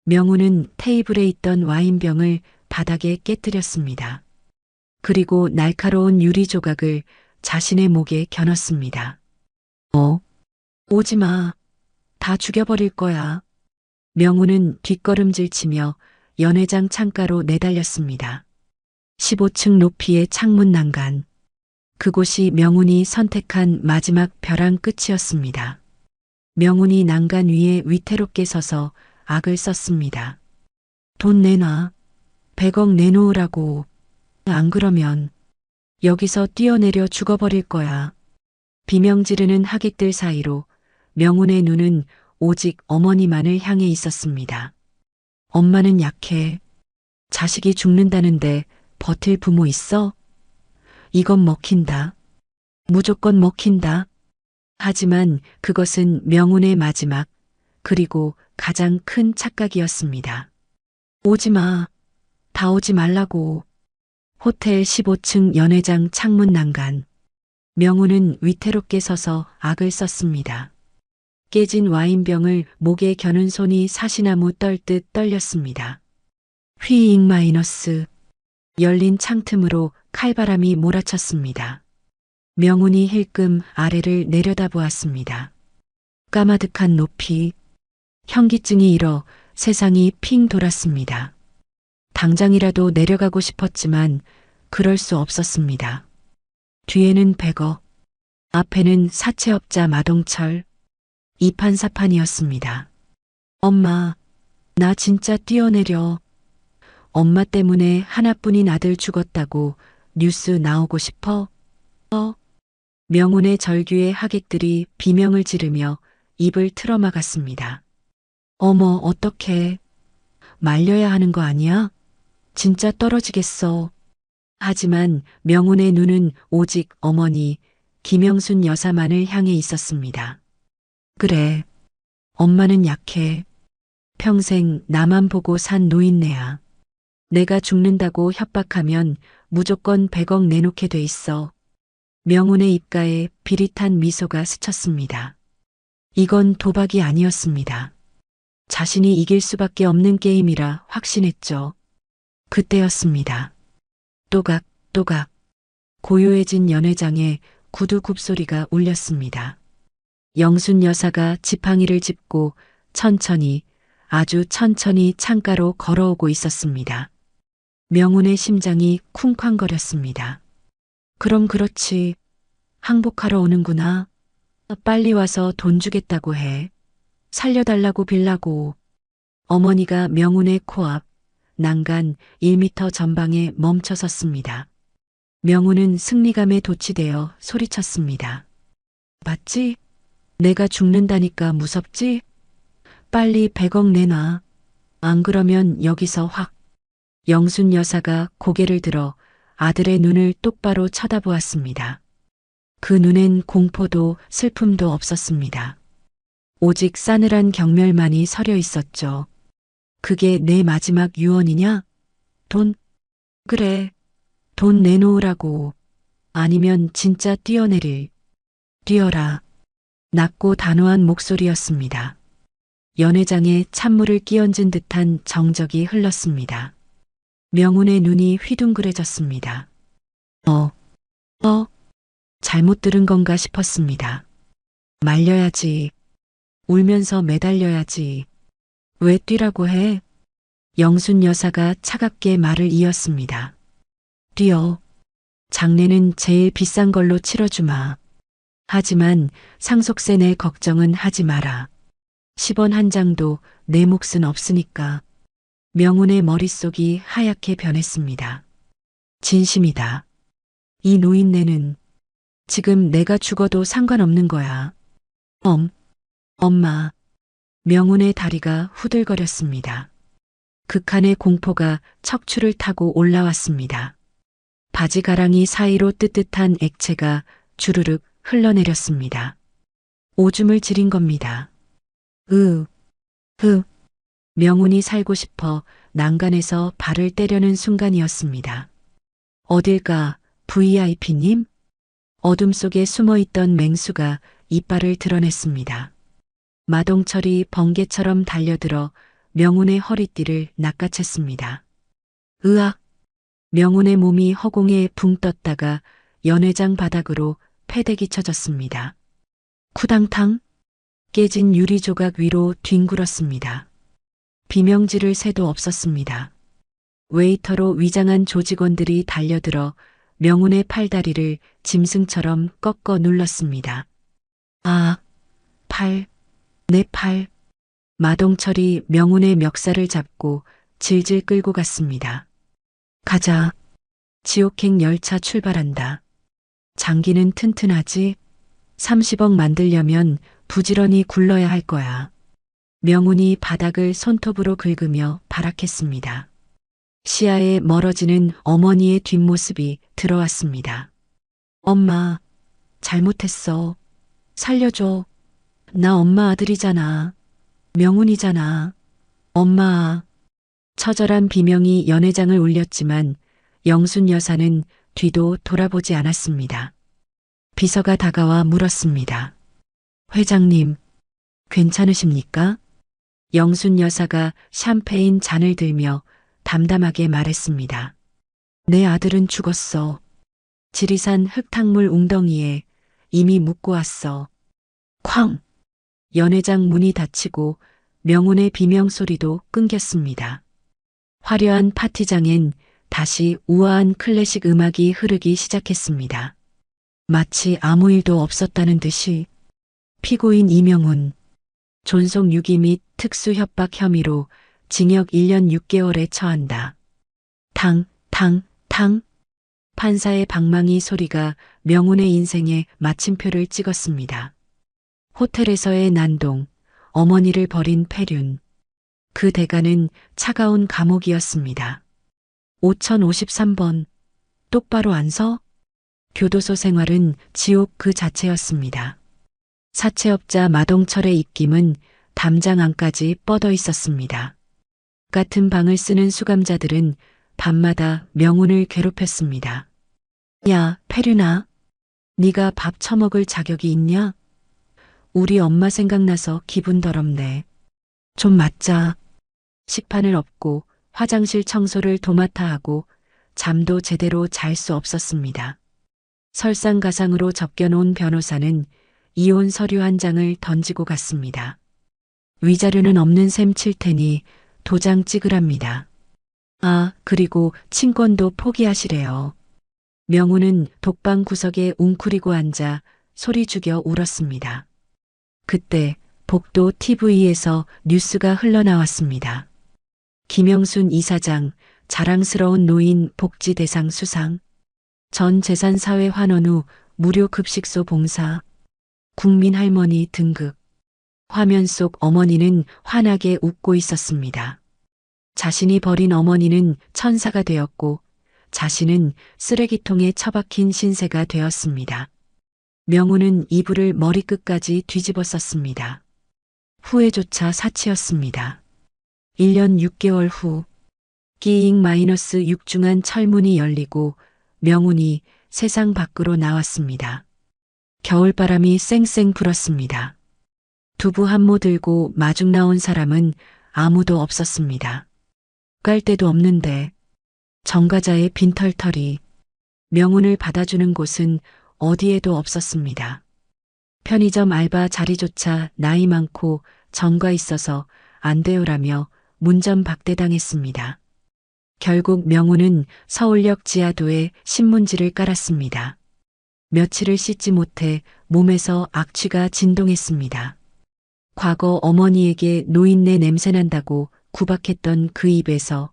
명운은 테이블에 있던 와인병을 바닥에 깨뜨렸습니다. 그리고 날카로운 유리 조각을 자신의 목에 겨눴습니다. 오지 마. 다 죽여버릴 거야. 명운은 뒷걸음질 치며 연회장 창가로 내달렸습니다. 15층 높이의 창문 난간. 그곳이 명운이 선택한 마지막 벼랑 끝이었습니다. 명운이 난간 위에 위태롭게 서서 악을 썼습니다. 돈 내놔. 100억 내놓으라고. 안 그러면 여기서 뛰어내려 죽어버릴 거야. 비명 지르는 하객들 사이로 명운의 눈은 오직 어머니만을 향해 있었습니다. 엄마는 약해. 자식이 죽는다는데 버틸 부모 있어? 이건 먹힌다. 무조건 먹힌다. 하지만 그것은 명운의 마지막, 그리고 가장 큰 착각이었습니다. 오지 마. 다 오지 말라고. 호텔 15층 연회장 창문 난간. 명운은 위태롭게 서서 악을 썼습니다. 깨진 와인병을 목에 겨눈 손이 사시나무 떨듯 떨렸습니다. 휘잉 마이너스. 열린 창틈으로 칼바람이 몰아쳤습니다. 명운이 힐끔 아래를 내려다보았습니다. 까마득한 높이. 현기증이 일어 세상이 핑 돌았습니다. 당장이라도 내려가고 싶었지만 그럴 수 없었습니다. 뒤에는 100억, 앞에는 사채업자 마동철. 이판사판이었습니다. 엄마, 나 진짜 뛰어내려. 엄마 때문에 하나뿐인 아들 죽었다고 뉴스 나오고 싶어? 명운의 절규의 하객들이 비명을 지르며 입을 틀어막았습니다. 어머, 어떡해. 말려야 하는 거 아니야? 진짜 떨어지겠어. 하지만 명운의 눈은 오직 어머니, 김영순 여사만을 향해 있었습니다. 그래, 엄마는 약해. 평생 나만 보고 산 노인네야. 내가 죽는다고 협박하면 무조건 100억 내놓게 돼 있어. 명운의 입가에 비릿한 미소가 스쳤습니다. 이건 도박이 아니었습니다. 자신이 이길 수밖에 없는 게임이라 확신했죠. 그때였습니다. 또각, 또각. 고요해진 연회장에 구두 굽소리가 울렸습니다. 영순 여사가 지팡이를 짚고 천천히, 아주 천천히 창가로 걸어오고 있었습니다. 명운의 심장이 쿵쾅거렸습니다. 그럼 그렇지. 항복하러 오는구나. 빨리 와서 돈 주겠다고 해. 살려달라고 빌라고. 어머니가 명운의 코앞, 난간 1미터 전방에 멈춰 섰습니다. 명운은 승리감에 도취되어 소리쳤습니다. 맞지? 내가 죽는다니까 무섭지? 빨리 100억 내놔. 안 그러면 여기서 확. 영순 여사가 고개를 들어 아들의 눈을 똑바로 쳐다보았습니다. 그 눈엔 공포도 슬픔도 없었습니다. 오직 싸늘한 경멸만이 서려 있었죠. 그게 내 마지막 유언이냐? 돈? 그래. 돈 내놓으라고. 아니면 진짜 뛰어내릴. 뛰어라. 낮고 단호한 목소리였습니다. 연회장에 찬물을 끼얹은 듯한 정적이 흘렀습니다. 명운의 눈이 휘둥그레졌습니다. 잘못 들은 건가 싶었습니다. 말려야지. 울면서 매달려야지. 왜 뛰라고 해? 영순 여사가 차갑게 말을 이었습니다. 뛰어. 장례는 제일 비싼 걸로 치러주마. 하지만 상속세 낼 걱정은 하지 마라. 10원 한 장도 내 몫은 없으니까. 명운의 머릿속이 하얗게 변했습니다. 진심이다. 이 노인네는 지금 내가 죽어도 상관없는 거야. 엄마. 명운의 다리가 후들거렸습니다. 극한의 공포가 척추를 타고 올라왔습니다. 바지 가랑이 사이로 뜨뜻한 액체가 주르륵 흘러내렸습니다. 오줌을 지린 겁니다. 명운이 살고 싶어 난간에서 발을 때려는 순간이었습니다. 어딜까, VIP님? 어둠 속에 숨어있던 맹수가 이빨을 드러냈습니다. 마동철이 번개처럼 달려들어 명운의 허리띠를 낚아챘습니다. 으악! 명운의 몸이 허공에 붕 떴다가 연회장 바닥으로 패대기 쳐졌습니다. 쿠당탕! 깨진 유리 조각 위로 뒹굴었습니다. 비명지를 새도 없었습니다. 웨이터로 위장한 조직원들이 달려들어 명운의 팔다리를 짐승처럼 꺾어 눌렀습니다. 아, 내 팔. 마동철이 명운의 멱살을 잡고 질질 끌고 갔습니다. 가자. 지옥행 열차 출발한다. 장기는 튼튼하지? 30억 만들려면 부지런히 굴러야 할 거야. 명운이 바닥을 손톱으로 긁으며 발악했습니다. 시야에 멀어지는 어머니의 뒷모습이 들어왔습니다. 엄마, 잘못했어. 살려줘. 나 엄마 아들이잖아. 명운이잖아. 엄마. 처절한 비명이 연회장을 울렸지만 영순 여사는 뒤도 돌아보지 않았습니다. 비서가 다가와 물었습니다. 회장님, 괜찮으십니까? 영순 여사가 샴페인 잔을 들며 담담하게 말했습니다. 내 아들은 죽었어. 지리산 흙탕물 웅덩이에 이미 묻고 왔어. 쾅! 연회장 문이 닫히고 명운의 비명소리도 끊겼습니다. 화려한 파티장엔 다시 우아한 클래식 음악이 흐르기 시작했습니다. 마치 아무 일도 없었다는 듯이 피고인 이명운, 존속 유기 및 특수 협박 혐의로 징역 1년 6개월에 처한다. 탕. 판사의 방망이 소리가 명운의 인생에 마침표를 찍었습니다. 호텔에서의 난동, 어머니를 버린 폐륜. 그 대가는 차가운 감옥이었습니다. 5053번. 똑바로 안 서? 교도소 생활은 지옥 그 자체였습니다. 사채업자 마동철의 입김은 담장 안까지 뻗어 있었습니다. 같은 방을 쓰는 수감자들은 밤마다 명운을 괴롭혔습니다. 야, 폐륜아. 네가 밥 처먹을 자격이 있냐? 우리 엄마 생각나서 기분 더럽네. 좀 맞자. 식판을 엎고 화장실 청소를 도맡아 하고 잠도 제대로 잘 수 없었습니다. 설상가상으로 접겨놓은 변호사는 이혼 서류 한 장을 던지고 갔습니다. 위자료는 없는 셈 칠 테니 도장 찍으랍니다. 아, 그리고 친권도 포기하시래요. 명운은 독방 구석에 웅크리고 앉아 소리 죽여 울었습니다. 그때 복도 TV에서 뉴스가 흘러나왔습니다. 김영순 이사장, 자랑스러운 노인 복지 대상 수상, 전 재산사회 환원 후 무료 급식소 봉사, 국민 할머니 등극. 화면 속 어머니는 환하게 웃고 있었습니다. 자신이 버린 어머니는 천사가 되었고 자신은 쓰레기통에 처박힌 신세가 되었습니다. 명운은 이불을 머리끝까지 뒤집어 썼습니다. 후회조차 사치였습니다. 1년 6개월 후 끼잉 -6중한 철문이 열리고 명운이 세상 밖으로 나왔습니다. 겨울바람이 쌩쌩 불었습니다. 두부 한 모 들고 마중 나온 사람은 아무도 없었습니다. 깔 데도 없는데 정과자의 빈털터리, 명운을 받아주는 곳은 어디에도 없었습니다. 편의점 알바 자리조차 나이 많고 정과 있어서 안 돼요라며 문전박대당했습니다. 결국 명운은 서울역 지하도에 신문지를 깔았습니다. 며칠을 씻지 못해 몸에서 악취가 진동했습니다. 과거 어머니에게 노인네 냄새난다고 구박했던 그 입에서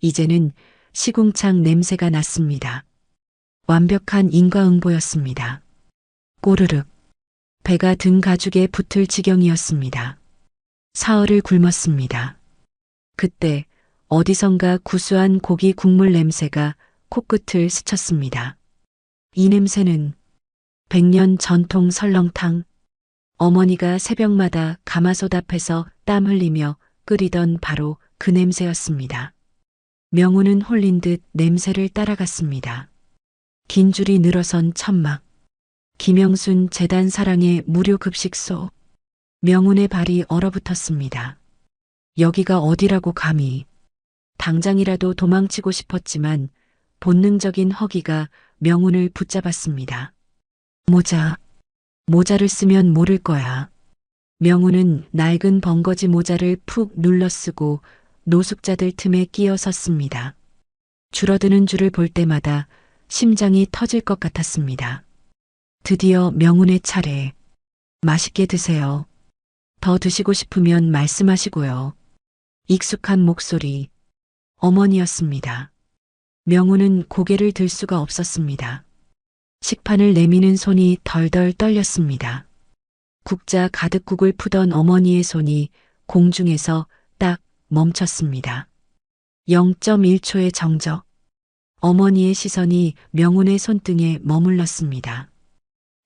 이제는 시궁창 냄새가 났습니다. 완벽한 인과응보였습니다. 꼬르륵. 배가 등 가죽에 붙을 지경이었습니다. 사흘을 굶었습니다. 그때 어디선가 구수한 고기 국물 냄새가 코끝을 스쳤습니다. 이 냄새는 100년 전통 설렁탕. 어머니가 새벽마다 가마솥 앞에서 땀 흘리며 끓이던 바로 그 냄새였습니다. 명우는 홀린 듯 냄새를 따라갔습니다. 긴 줄이 늘어선 천막. 김영순 재단 사랑의 무료 급식소. 명운의 발이 얼어붙었습니다. 여기가 어디라고 감히. 당장이라도 도망치고 싶었지만 본능적인 허기가 명운을 붙잡았습니다. 모자를 쓰면 모를 거야. 명운은 낡은 벙거지 모자를 푹 눌러 쓰고 노숙자들 틈에 끼어 섰습니다. 줄어드는 줄을 볼 때마다 심장이 터질 것 같았습니다. 드디어 명운의 차례. 맛있게 드세요. 더 드시고 싶으면 말씀하시고요. 익숙한 목소리. 어머니였습니다. 명운은 고개를 들 수가 없었습니다. 식판을 내미는 손이 덜덜 떨렸습니다. 국자 가득 국을 푸던 어머니의 손이 공중에서 딱 멈췄습니다. 0.1초의 정적. 어머니의 시선이 명운의 손등에 머물렀습니다.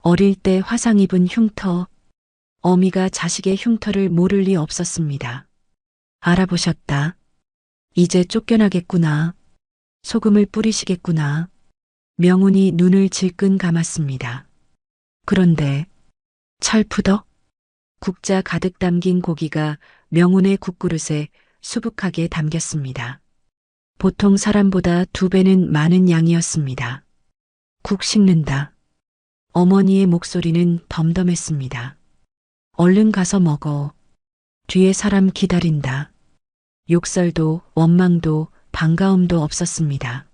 어릴 때 화상 입은 흉터. 어미가 자식의 흉터를 모를 리 없었습니다. 알아보셨다. 이제 쫓겨나겠구나. 소금을 뿌리시겠구나. 명운이 눈을 질끈 감았습니다. 그런데 철푸덕. 국자 가득 담긴 고기가 명운의 국그릇에 수북하게 담겼습니다. 보통 사람보다 2배는 많은 양이었습니다. 국 식는다. 어머니의 목소리는 덤덤했습니다. 얼른 가서 먹어. 뒤에 사람 기다린다. 욕설도 원망도 반가움도 없었습니다.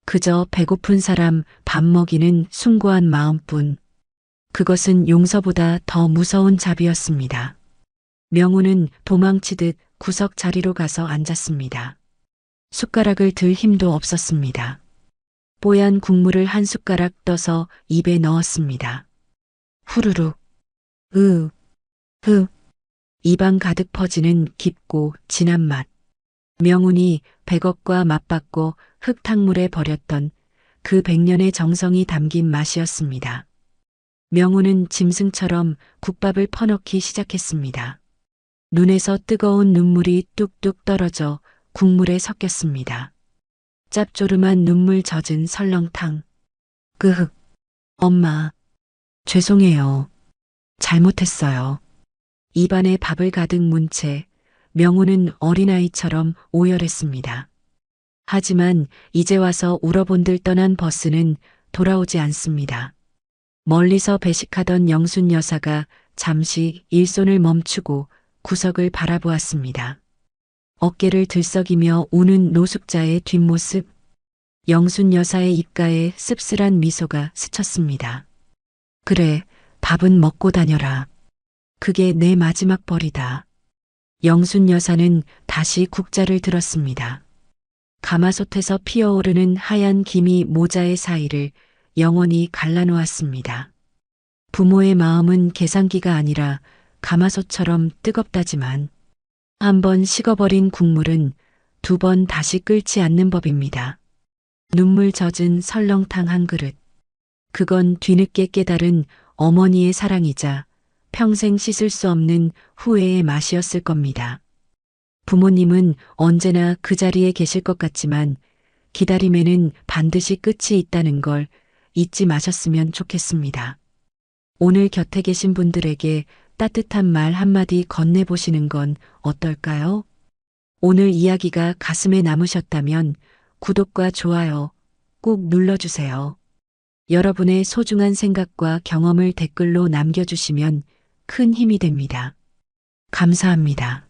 그저 배고픈 사람 밥 먹이는 숭고한 마음뿐. 그것은 용서보다 더 무서운 자비였습니다. 명우는 도망치듯 구석 자리로 가서 앉았습니다. 숟가락을 들 힘도 없었습니다. 뽀얀 국물을 한 숟가락 떠서 입에 넣었습니다. 후루룩. 입안 가득 퍼지는 깊고 진한 맛. 명운이 100억과 맞받고 흙탕물에 버렸던 그 100년의 정성이 담긴 맛이었습니다. 명운은 짐승처럼 국밥을 퍼넣기 시작했습니다. 눈에서 뜨거운 눈물이 뚝뚝 떨어져 국물에 섞였습니다. 짭조름한 눈물 젖은 설렁탕. 엄마. 죄송해요. 잘못했어요. 입안에 밥을 가득 문 채 명우는 어린아이처럼 오열했습니다. 하지만 이제 와서 울어본들 떠난 버스는 돌아오지 않습니다. 멀리서 배식하던 영순 여사가 잠시 일손을 멈추고 구석을 바라보았습니다. 어깨를 들썩이며 우는 노숙자의 뒷모습. 영순 여사의 입가에 씁쓸한 미소가 스쳤습니다. 그래, 밥은 먹고 다녀라. 그게 내 마지막 벌이다. 영순 여사는 다시 국자를 들었습니다. 가마솥에서 피어오르는 하얀 김이 모자의 사이를 영원히 갈라놓았습니다. 부모의 마음은 계산기가 아니라 가마솥처럼 뜨겁다지만 한번 식어버린 국물은 2번 다시 끓지 않는 법입니다. 눈물 젖은 설렁탕 한 그릇. 그건 뒤늦게 깨달은 어머니의 사랑이자 평생 씻을 수 없는 후회의 맛이었을 겁니다. 부모님은 언제나 그 자리에 계실 것 같지만 기다림에는 반드시 끝이 있다는 걸 잊지 마셨으면 좋겠습니다. 오늘 곁에 계신 분들에게 따뜻한 말 한마디 건네보시는 건 어떨까요? 오늘 이야기가 가슴에 남으셨다면 구독과 좋아요 꼭 눌러주세요. 여러분의 소중한 생각과 경험을 댓글로 남겨주시면 큰 힘이 됩니다. 감사합니다.